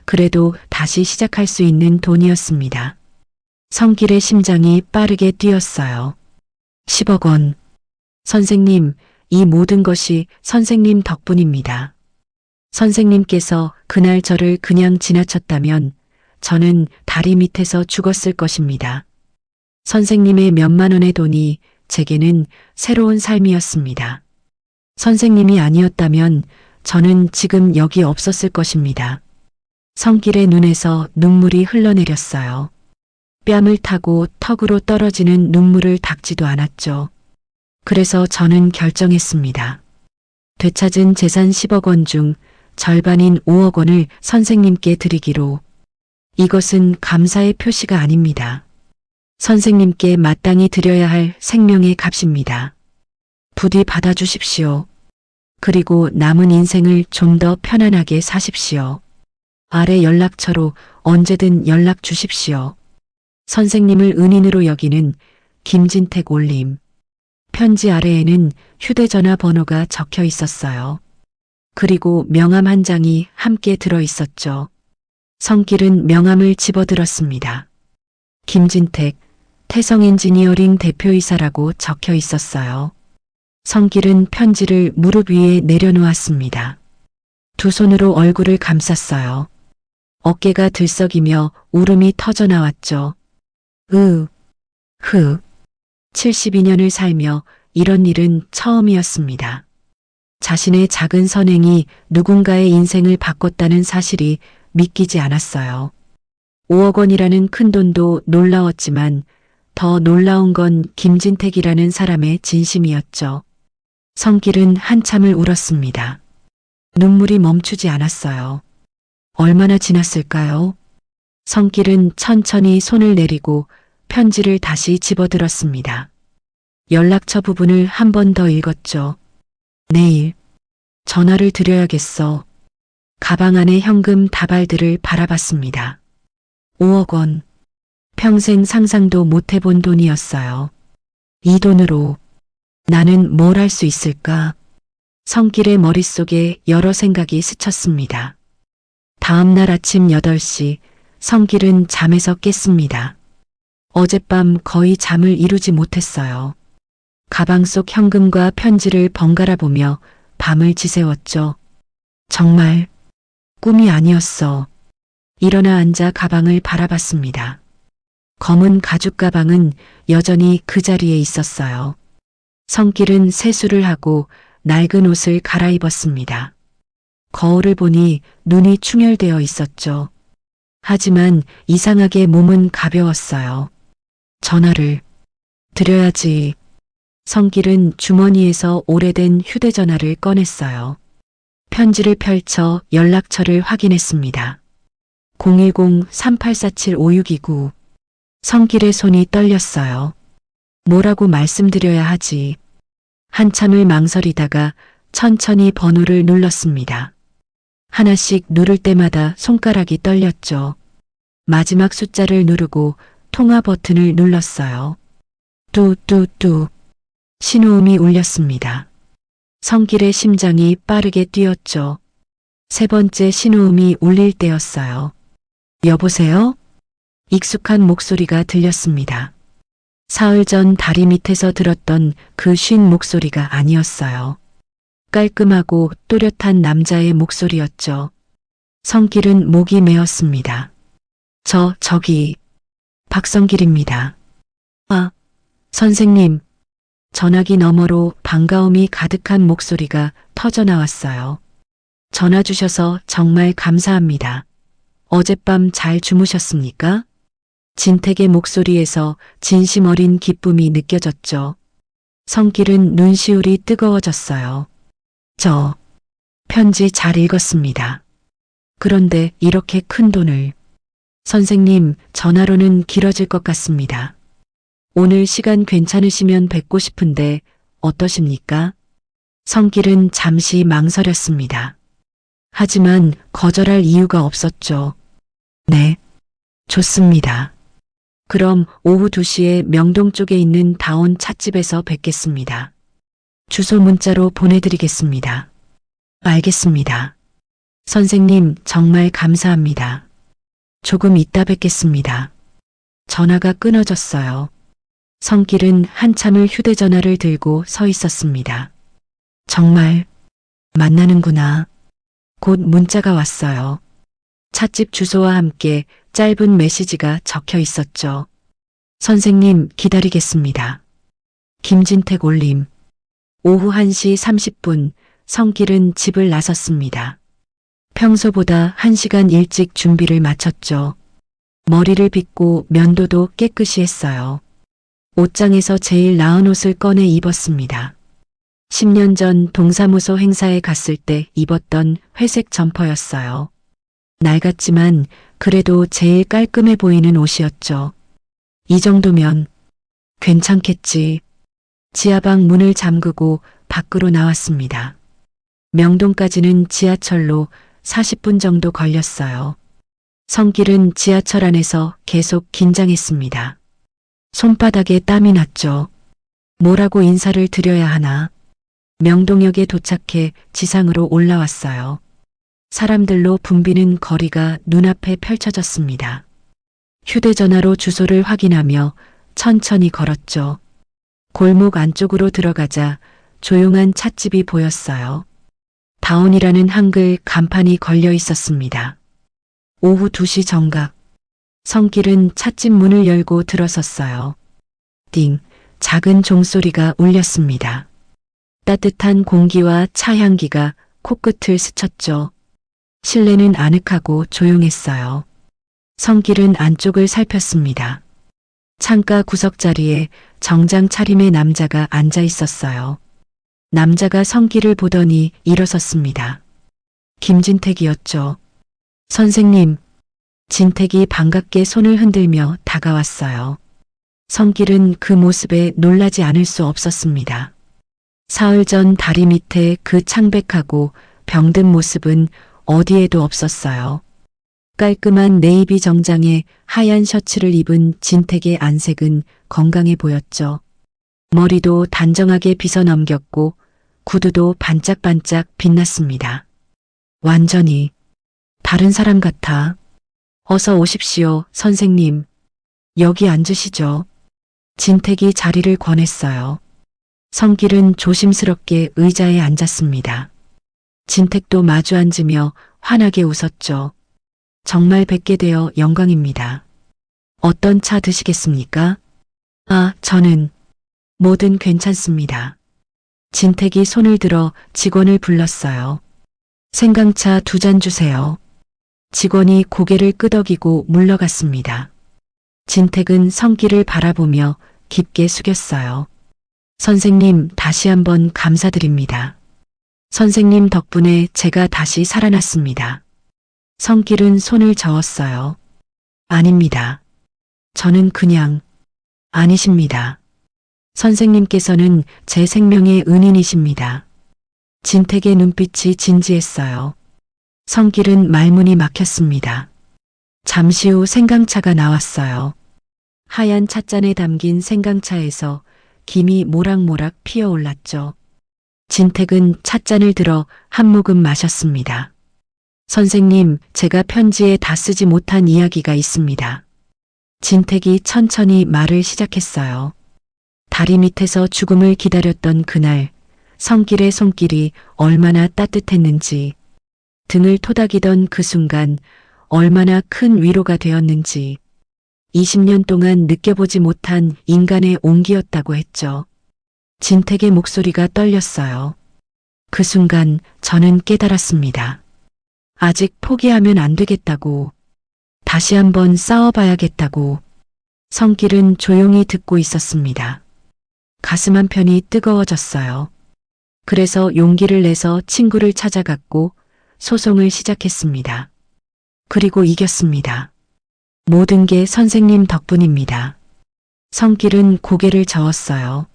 그래도 다시 시작할 수 있는 돈이었습니다. 성길의 심장이 빠르게 뛰었어요. 10억 원. 선생님, 이 모든 것이 선생님 덕분입니다. 선생님께서 그날 저를 그냥 지나쳤다면 저는 다리 밑에서 죽었을 것입니다. 선생님의 몇만 원의 돈이 제게는 새로운 삶이었습니다. 선생님이 아니었다면 저는 지금 여기 없었을 것입니다. 성길의 눈에서 눈물이 흘러내렸어요. 뺨을 타고 턱으로 떨어지는 눈물을 닦지도 않았죠. 그래서 저는 결정했습니다. 되찾은 재산 10억 원 중 절반인 5억 원을 선생님께 드리기로. 이것은 감사의 표시가 아닙니다. 선생님께 마땅히 드려야 할 생명의 값입니다. 부디 받아주십시오. 그리고 남은 인생을 좀 더 편안하게 사십시오. 아래 연락처로 언제든 연락 주십시오. 선생님을 은인으로 여기는 김진택 올림. 편지 아래에는 휴대전화 번호가 적혀 있었어요. 그리고 명함 한 장이 함께 들어 있었죠. 성길은 명함을 집어들었습니다. 김진택, 태성엔지니어링 대표이사라고 적혀 있었어요. 성길은 편지를 무릎 위에 내려놓았습니다. 두 손으로 얼굴을 감쌌어요. 어깨가 들썩이며 울음이 터져나왔죠. 72년을 살며 이런 일은 처음이었습니다. 자신의 작은 선행이 누군가의 인생을 바꿨다는 사실이 믿기지 않았어요. 5억 원이라는 큰 돈도 놀라웠지만 더 놀라운 건 김진택이라는 사람의 진심이었죠. 성길은 한참을 울었습니다. 눈물이 멈추지 않았어요. 얼마나 지났을까요? 성길은 천천히 손을 내리고 편지를 다시 집어들었습니다. 연락처 부분을 한 번 더 읽었죠. 내일 전화를 드려야겠어. 가방 안의 현금 다발들을 바라봤습니다. 5억 원. 평생 상상도 못 해본 돈이었어요. 이 돈으로 나는 뭘 할 수 있을까? 성길의 머릿속에 여러 생각이 스쳤습니다. 다음 날 아침 8시 성길은 잠에서 깼습니다. 어젯밤 거의 잠을 이루지 못했어요. 가방 속 현금과 편지를 번갈아 보며 밤을 지새웠죠. 정말 꿈이 아니었어. 일어나 앉아 가방을 바라봤습니다. 검은 가죽 가방은 여전히 그 자리에 있었어요. 성길은 세수를 하고 낡은 옷을 갈아입었습니다. 거울을 보니 눈이 충혈되어 있었죠. 하지만 이상하게 몸은 가벼웠어요. 전화를 드려야지. 성길은 주머니에서 오래된 휴대전화를 꺼냈어요. 편지를 펼쳐 연락처를 확인했습니다. 010-3847-5629. 성길의 손이 떨렸어요. 뭐라고 말씀드려야 하지. 한참을 망설이다가 천천히 번호를 눌렀습니다. 하나씩 누를 때마다 손가락이 떨렸죠. 마지막 숫자를 누르고 통화 버튼을 눌렀어요. 뚜뚜뚜. 신호음이 울렸습니다. 성길의 심장이 빠르게 뛰었죠. 세 번째 신호음이 울릴 때였어요. 여보세요? 익숙한 목소리가 들렸습니다. 사흘 전 다리 밑에서 들었던 그 쉰 목소리가 아니었어요. 깔끔하고 또렷한 남자의 목소리였죠. 성길은 목이 메었습니다. 저기, 박성길입니다. 아, 선생님. 전화기 너머로 반가움이 가득한 목소리가 터져나왔어요. 전화 주셔서 정말 감사합니다. 어젯밤 잘 주무셨습니까? 진택의 목소리에서 진심 어린 기쁨이 느껴졌죠. 성길은 눈시울이 뜨거워졌어요. 저 편지 잘 읽었습니다. 그런데 이렇게 큰 돈을. 선생님, 전화로는 길어질 것 같습니다. 오늘 시간 괜찮으시면 뵙고 싶은데 어떠십니까? 성길은 잠시 망설였습니다. 하지만 거절할 이유가 없었죠. 네, 좋습니다. 그럼 오후 2시에 명동 쪽에 있는 다온 찻집에서 뵙겠습니다. 주소 문자로 보내드리겠습니다. 알겠습니다. 선생님, 정말 감사합니다. 조금 이따 뵙겠습니다. 전화가 끊어졌어요. 성길은 한참을 휴대전화를 들고 서 있었습니다. 정말 만나는구나. 곧 문자가 왔어요. 찻집 주소와 함께 짧은 메시지가 적혀 있었죠. 선생님, 기다리겠습니다. 김진택 올림. 오후 1시 30분 성길은 집을 나섰습니다. 평소보다 1시간 일찍 준비를 마쳤죠. 머리를 빗고 면도도 깨끗이 했어요. 옷장에서 제일 나은 옷을 꺼내 입었습니다. 10년 전 동사무소 행사에 갔을 때 입었던 회색 점퍼였어요. 낡았지만 그래도 제일 깔끔해 보이는 옷이었죠. 이 정도면 괜찮겠지. 지하방 문을 잠그고 밖으로 나왔습니다. 명동까지는 지하철로 40분 정도 걸렸어요. 성길은 지하철 안에서 계속 긴장했습니다. 손바닥에 땀이 났죠. 뭐라고 인사를 드려야 하나. 명동역에 도착해 지상으로 올라왔어요. 사람들로 붐비는 거리가 눈앞에 펼쳐졌습니다. 휴대전화로 주소를 확인하며 천천히 걸었죠. 골목 안쪽으로 들어가자 조용한 찻집이 보였어요. 다온이라는 한글 간판이 걸려 있었습니다. 오후 2시 정각. 성길은 찻집 문을 열고 들어섰어요. 띵, 작은 종소리가 울렸습니다. 따뜻한 공기와 차 향기가 코끝을 스쳤죠. 실내는 아늑하고 조용했어요. 성길은 안쪽을 살폈습니다. 창가 구석자리에 정장 차림의 남자가 앉아 있었어요. 남자가 성길을 보더니 일어섰습니다. 김진택이었죠. 선생님, 진택이 반갑게 손을 흔들며 다가왔어요. 성길은 그 모습에 놀라지 않을 수 없었습니다. 사흘 전 다리 밑에 그 창백하고 병든 모습은 어디에도 없었어요. 깔끔한 네이비 정장에 하얀 셔츠를 입은 진택의 안색은 건강해 보였죠. 머리도 단정하게 빗어 넘겼고 구두도 반짝반짝 빛났습니다. 완전히 다른 사람 같아. 어서 오십시오, 선생님. 여기 앉으시죠. 진택이 자리를 권했어요. 성길은 조심스럽게 의자에 앉았습니다. 진택도 마주 앉으며 환하게 웃었죠. 정말 뵙게 되어 영광입니다. 어떤 차 드시겠습니까? 아, 저는 뭐든 괜찮습니다. 진택이 손을 들어 직원을 불렀어요. 생강차 2잔 주세요. 직원이 고개를 끄덕이고 물러갔습니다. 진택은 성길을 바라보며 깊게 숙였어요. 선생님, 다시 한번 감사드립니다. 선생님 덕분에 제가 다시 살아났습니다. 성길은 손을 저었어요. 아닙니다. 저는 그냥 아니십니다. 선생님께서는 제 생명의 은인이십니다. 진택의 눈빛이 진지했어요. 성길은 말문이 막혔습니다. 잠시 후 생강차가 나왔어요. 하얀 찻잔에 담긴 생강차에서 김이 모락모락 피어올랐죠. 진택은 찻잔을 들어 한 모금 마셨습니다. 선생님, 제가 편지에 다 쓰지 못한 이야기가 있습니다. 진택이 천천히 말을 시작했어요. 다리 밑에서 죽음을 기다렸던 그날, 성길의 손길이 얼마나 따뜻했는지, 등을 토닥이던 그 순간 얼마나 큰 위로가 되었는지, 20년 동안 느껴보지 못한 인간의 온기였다고 했죠. 진택의 목소리가 떨렸어요. 그 순간 저는 깨달았습니다. 아직 포기하면 안 되겠다고, 다시 한번 싸워봐야겠다고. 성길은 조용히 듣고 있었습니다. 가슴 한편이 뜨거워졌어요. 그래서 용기를 내서 친구를 찾아갔고 소송을 시작했습니다. 그리고 이겼습니다. 모든 게 선생님 덕분입니다. 성길은 고개를 저었어요.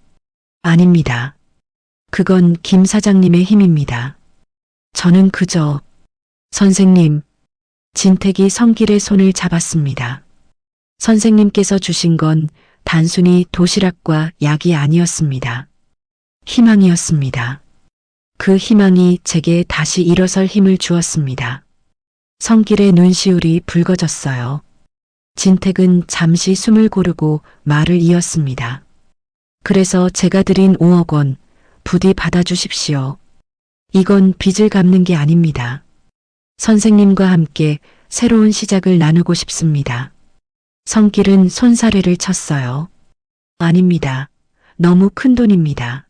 아닙니다. 그건 김 사장님의 힘입니다. 저는 그저 선생님. 진택이 성길의 손을 잡았습니다. 선생님께서 주신 건 단순히 도시락과 약이 아니었습니다. 희망이었습니다. 그 희망이 제게 다시 일어설 힘을 주었습니다. 성길의 눈시울이 붉어졌어요. 진택은 잠시 숨을 고르고 말을 이었습니다. 그래서 제가 드린 5억 원 부디 받아주십시오. 이건 빚을 갚는 게 아닙니다. 선생님과 함께 새로운 시작을 나누고 싶습니다. 성길은 손사래를 쳤어요. 아닙니다. 너무 큰 돈입니다.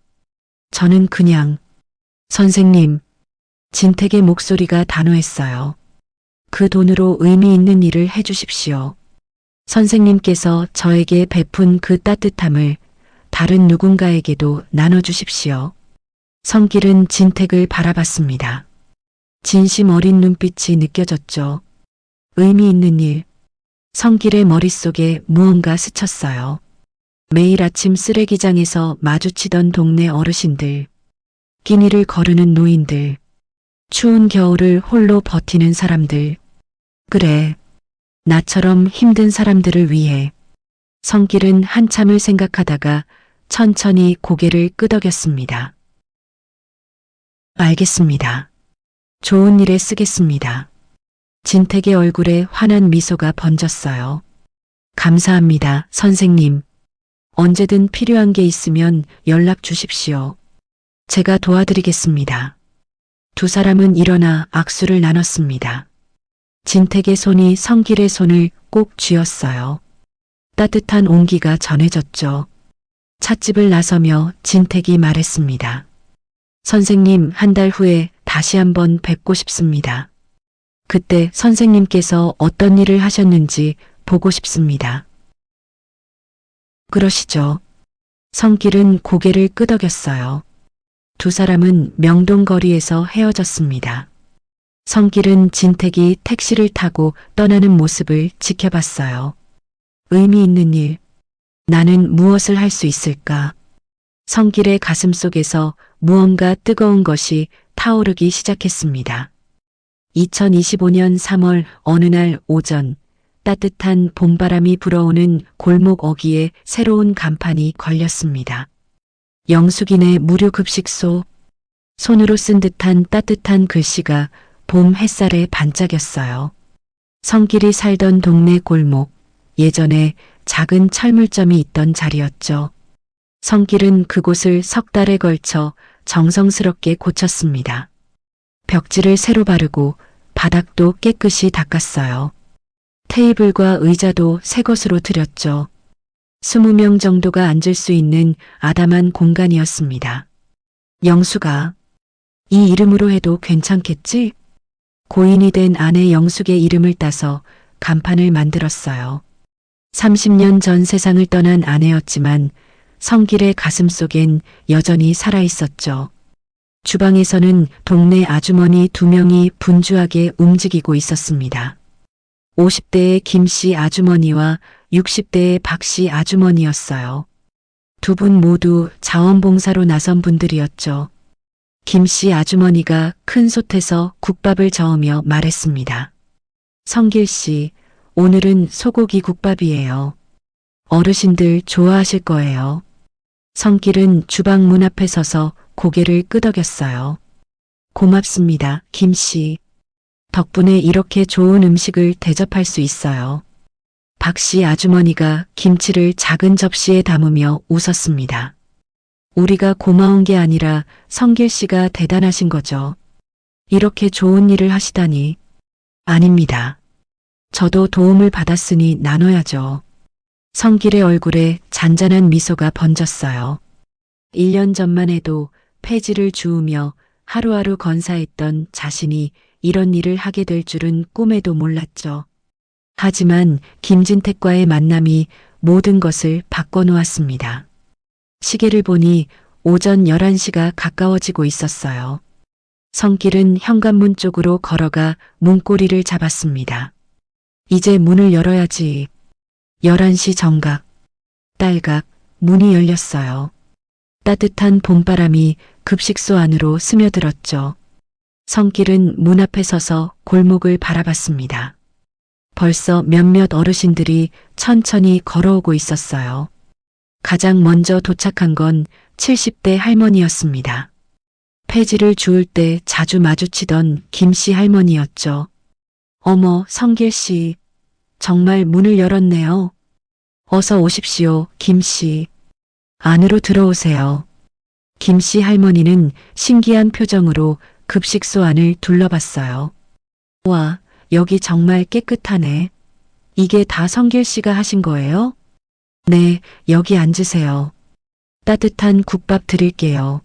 저는 그냥 선생님. 진택의 목소리가 단호했어요. 그 돈으로 의미 있는 일을 해주십시오. 선생님께서 저에게 베푼 그 따뜻함을 다른 누군가에게도 나눠주십시오. 성길은 진택을 바라봤습니다. 진심 어린 눈빛이 느껴졌죠. 의미 있는 일. 성길의 머릿속에 무언가 스쳤어요. 매일 아침 쓰레기장에서 마주치던 동네 어르신들, 끼니를 거르는 노인들, 추운 겨울을 홀로 버티는 사람들. 그래, 나처럼 힘든 사람들을 위해. 성길은 한참을 생각하다가 천천히 고개를 끄덕였습니다. 알겠습니다. 좋은 일에 쓰겠습니다. 진택의 얼굴에 환한 미소가 번졌어요. 감사합니다, 선생님. 언제든 필요한 게 있으면 연락 주십시오. 제가 도와드리겠습니다. 두 사람은 일어나 악수를 나눴습니다. 진택의 손이 성길의 손을 꼭 쥐었어요. 따뜻한 온기가 전해졌죠. 찻집을 나서며 진택이 말했습니다. 선생님, 한 달 후에 다시 한번 뵙고 싶습니다. 그때 선생님께서 어떤 일을 하셨는지 보고 싶습니다. 그러시죠. 성길은 고개를 끄덕였어요. 두 사람은 명동 거리에서 헤어졌습니다. 성길은 진택이 택시를 타고 떠나는 모습을 지켜봤어요. 의미 있는 일. 나는 무엇을 할 수 있을까? 성길의 가슴 속에서 무언가 뜨거운 것이 타오르기 시작했습니다. 2025년 3월 어느 날 오전 따뜻한 봄바람이 불어오는 골목 어귀에 새로운 간판이 걸렸습니다. 영숙이네 무료급식소. 손으로 쓴 듯한 따뜻한 글씨가 봄 햇살에 반짝였어요. 성길이 살던 동네 골목, 예전에 작은 철물점이 있던 자리였죠. 성길은 그곳을 석 달에 걸쳐 정성스럽게 고쳤습니다. 벽지를 새로 바르고 바닥도 깨끗이 닦았어요. 테이블과 의자도 새 것으로 들였죠. 20명 정도가 앉을 수 있는 아담한 공간이었습니다. 영수가 이 이름으로 해도 괜찮겠지? 고인이 된 아내 영숙의 이름을 따서 간판을 만들었어요. 30년 전 세상을 떠난 아내였지만 성길의 가슴속엔 여전히 살아있었죠. 주방에서는 동네 아주머니 2명이 분주하게 움직이고 있었습니다. 50대의 김씨 아주머니와 60대의 박씨 아주머니였어요. 두 분 모두 자원봉사로 나선 분들이었죠. 김씨 아주머니가 큰 솥에서 국밥을 저으며 말했습니다. 성길 씨, 오늘은 소고기 국밥이에요. 어르신들 좋아하실 거예요. 성길은 주방 문 앞에 서서 고개를 끄덕였어요. 고맙습니다, 김씨. 덕분에 이렇게 좋은 음식을 대접할 수 있어요. 박씨 아주머니가 김치를 작은 접시에 담으며 웃었습니다. 우리가 고마운 게 아니라 성길 씨가 대단하신 거죠. 이렇게 좋은 일을 하시다니. 아닙니다. 저도 도움을 받았으니 나눠야죠. 성길의 얼굴에 잔잔한 미소가 번졌어요. 1년 전만 해도 폐지를 주우며 하루하루 건사했던 자신이 이런 일을 하게 될 줄은 꿈에도 몰랐죠. 하지만 김진택과의 만남이 모든 것을 바꿔놓았습니다. 시계를 보니 오전 11시가 가까워지고 있었어요. 성길은 현관문 쪽으로 걸어가 문고리를 잡았습니다. 이제 문을 열어야지. 11시 정각. 딸각, 문이 열렸어요. 따뜻한 봄바람이 급식소 안으로 스며들었죠. 성길은 문 앞에 서서 골목을 바라봤습니다. 벌써 몇몇 어르신들이 천천히 걸어오고 있었어요. 가장 먼저 도착한 건 70대 할머니였습니다. 폐지를 주울 때 자주 마주치던 김씨 할머니였죠. 어머, 성길 씨. 정말 문을 열었네요. 어서 오십시오, 김씨. 안으로 들어오세요. 김씨 할머니는 신기한 표정으로 급식소 안을 둘러봤어요. 와, 여기 정말 깨끗하네. 이게 다 성길 씨가 하신 거예요? 네, 여기 앉으세요. 따뜻한 국밥 드릴게요.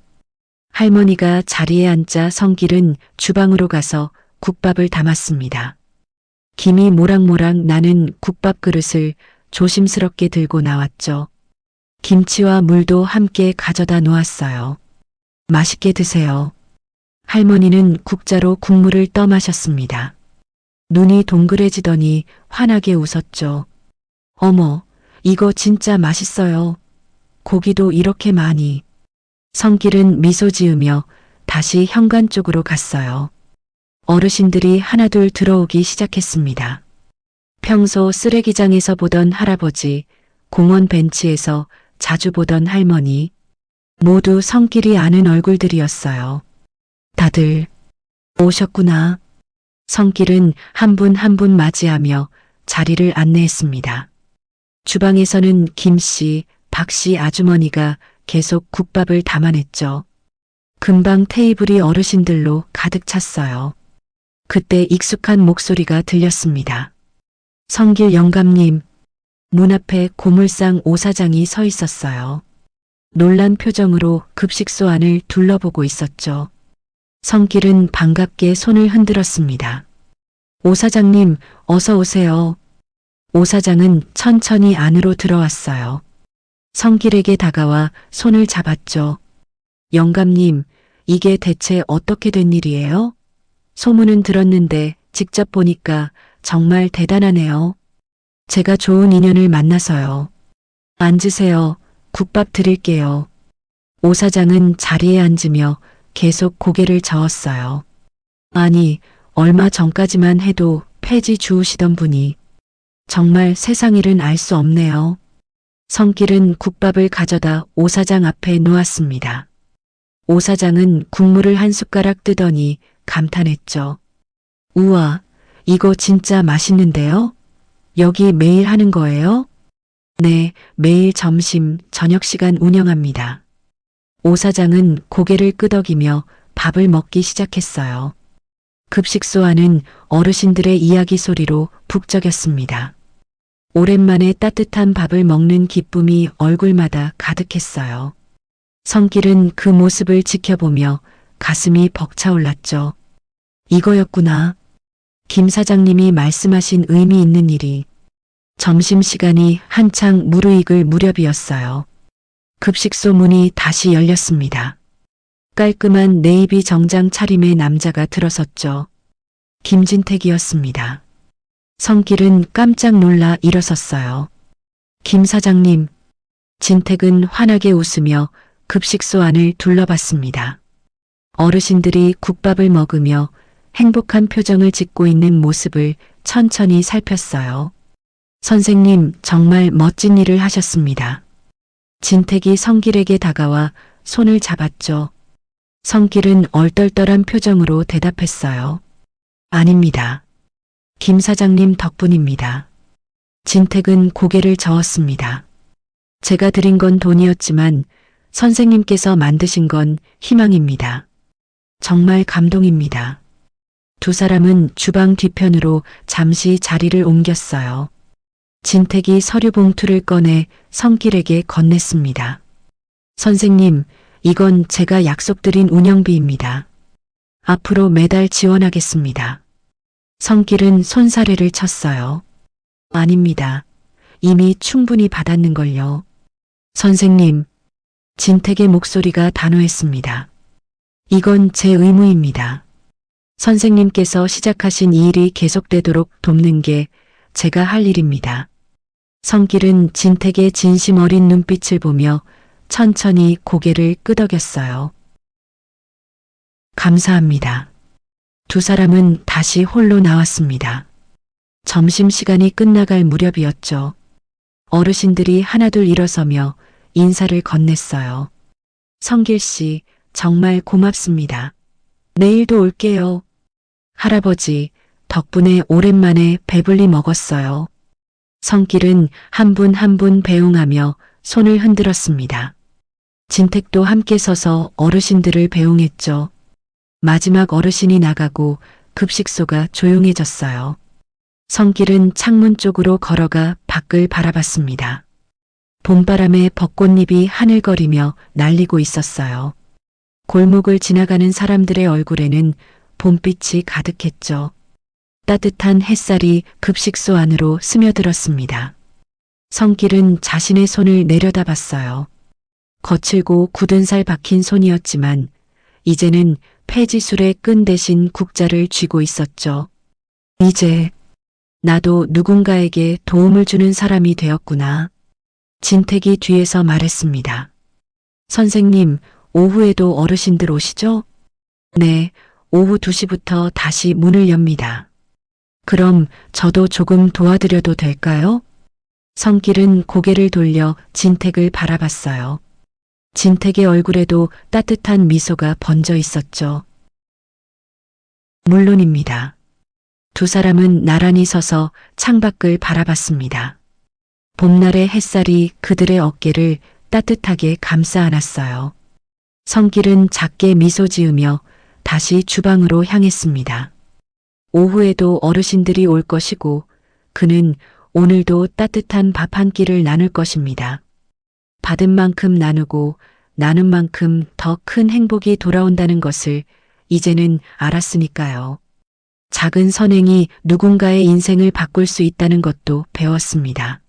할머니가 자리에 앉자 성길은 주방으로 가서 국밥을 담았습니다. 김이 모락모락 나는 국밥 그릇을 조심스럽게 들고 나왔죠. 김치와 물도 함께 가져다 놓았어요. 맛있게 드세요. 할머니는 국자로 국물을 떠마셨습니다. 눈이 동그래지더니 환하게 웃었죠. 어머, 이거 진짜 맛있어요. 고기도 이렇게 많이. 성길은 미소 지으며 다시 현관 쪽으로 갔어요. 어르신들이 하나둘 들어오기 시작했습니다. 평소 쓰레기장에서 보던 할아버지, 공원 벤치에서 자주 보던 할머니, 모두 성길이 아는 얼굴들이었어요. 다들 오셨구나. 성길은 한 분 한 분 맞이하며 자리를 안내했습니다. 주방에서는 김씨, 박씨 아주머니가 계속 국밥을 담아냈죠. 금방 테이블이 어르신들로 가득 찼어요. 그때 익숙한 목소리가 들렸습니다. 성길 영감님. 문 앞에 고물상 오사장이 서 있었어요. 놀란 표정으로 급식소 안을 둘러보고 있었죠. 성길은 반갑게 손을 흔들었습니다. 오사장님, 어서 오세요. 오사장은 천천히 안으로 들어왔어요. 성길에게 다가와 손을 잡았죠. 영감님, 이게 대체 어떻게 된 일이에요? 소문은 들었는데 직접 보니까 정말 대단하네요. 제가 좋은 인연을 만나서요. 앉으세요. 국밥 드릴게요. 오 사장은 자리에 앉으며 계속 고개를 저었어요. 아니, 얼마 전까지만 해도 폐지 주우시던 분이 정말 세상 일은 알 수 없네요. 성길은 국밥을 가져다 오 사장 앞에 놓았습니다. 오 사장은 국물을 한 숟가락 뜨더니 감탄했죠. 우와, 이거 진짜 맛있는데요? 여기 매일 하는 거예요? 네, 매일 점심, 저녁 시간 운영합니다. 오 사장은 고개를 끄덕이며 밥을 먹기 시작했어요. 급식소 안은 어르신들의 이야기 소리로 북적였습니다. 오랜만에 따뜻한 밥을 먹는 기쁨이 얼굴마다 가득했어요. 성길은 그 모습을 지켜보며 가슴이 벅차올랐죠. 이거였구나. 김 사장님이 말씀하신 의미 있는 일이. 점심시간이 한창 무르익을 무렵이었어요. 급식소 문이 다시 열렸습니다. 깔끔한 네이비 정장 차림의 남자가 들어섰죠. 김진택이었습니다. 성길은 깜짝 놀라 일어섰어요. 김 사장님. 진택은 환하게 웃으며 급식소 안을 둘러봤습니다. 어르신들이 국밥을 먹으며 행복한 표정을 짓고 있는 모습을 천천히 살폈어요. 선생님, 정말 멋진 일을 하셨습니다. 진택이 성길에게 다가와 손을 잡았죠. 성길은 얼떨떨한 표정으로 대답했어요. 아닙니다. 김 사장님 덕분입니다. 진택은 고개를 저었습니다. 제가 드린 건 돈이었지만 선생님께서 만드신 건 희망입니다. 정말 감동입니다. 두 사람은 주방 뒤편으로 잠시 자리를 옮겼어요. 진택이 서류 봉투를 꺼내 성길에게 건넸습니다. 선생님, 이건 제가 약속드린 운영비입니다. 앞으로 매달 지원하겠습니다. 성길은 손사래를 쳤어요. 아닙니다. 이미 충분히 받았는걸요. 선생님, 진택의 목소리가 단호했습니다. 이건 제 의무입니다. 선생님께서 시작하신 이 일이 계속되도록 돕는 게 제가 할 일입니다. 성길은 진택의 진심 어린 눈빛을 보며 천천히 고개를 끄덕였어요. 감사합니다. 두 사람은 다시 홀로 나왔습니다. 점심시간이 끝나갈 무렵이었죠. 어르신들이 하나둘 일어서며 인사를 건넸어요. 성길 씨, 정말 고맙습니다. 내일도 올게요. 할아버지, 덕분에 오랜만에 배불리 먹었어요. 성길은 한 분 한 분 배웅하며 손을 흔들었습니다. 진택도 함께 서서 어르신들을 배웅했죠. 마지막 어르신이 나가고 급식소가 조용해졌어요. 성길은 창문 쪽으로 걸어가 밖을 바라봤습니다. 봄바람에 벚꽃잎이 하늘거리며 날리고 있었어요. 골목을 지나가는 사람들의 얼굴에는 봄빛이 가득했죠. 따뜻한 햇살이 급식소 안으로 스며들었습니다. 성길은 자신의 손을 내려다봤어요. 거칠고 굳은 살 박힌 손이었지만 이제는 폐지술의 끈 대신 국자를 쥐고 있었죠. 이제 나도 누군가에게 도움을 주는 사람이 되었구나. 진택이 뒤에서 말했습니다. 선생님, 오후에도 어르신들 오시죠? 네, 오후 2시부터 다시 문을 엽니다. 그럼 저도 조금 도와드려도 될까요? 성길은 고개를 돌려 진택을 바라봤어요. 진택의 얼굴에도 따뜻한 미소가 번져 있었죠. 물론입니다. 두 사람은 나란히 서서 창밖을 바라봤습니다. 봄날의 햇살이 그들의 어깨를 따뜻하게 감싸 안았어요. 성길은 작게 미소 지으며 다시 주방으로 향했습니다. 오후에도 어르신들이 올 것이고 그는 오늘도 따뜻한 밥 한 끼를 나눌 것입니다. 받은 만큼 나누고 나눈 만큼 더 큰 행복이 돌아온다는 것을 이제는 알았으니까요. 작은 선행이 누군가의 인생을 바꿀 수 있다는 것도 배웠습니다.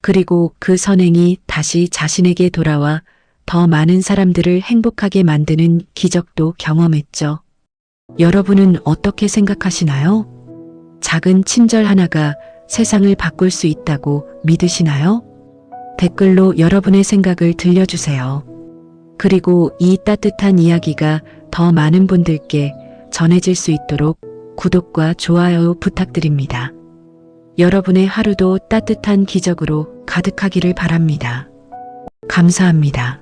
그리고 그 선행이 다시 자신에게 돌아와 더 많은 사람들을 행복하게 만드는 기적도 경험했죠. 여러분은 어떻게 생각하시나요? 작은 친절 하나가 세상을 바꿀 수 있다고 믿으시나요? 댓글로 여러분의 생각을 들려주세요. 그리고 이 따뜻한 이야기가 더 많은 분들께 전해질 수 있도록 구독과 좋아요 부탁드립니다. 여러분의 하루도 따뜻한 기적으로 가득하기를 바랍니다. 감사합니다.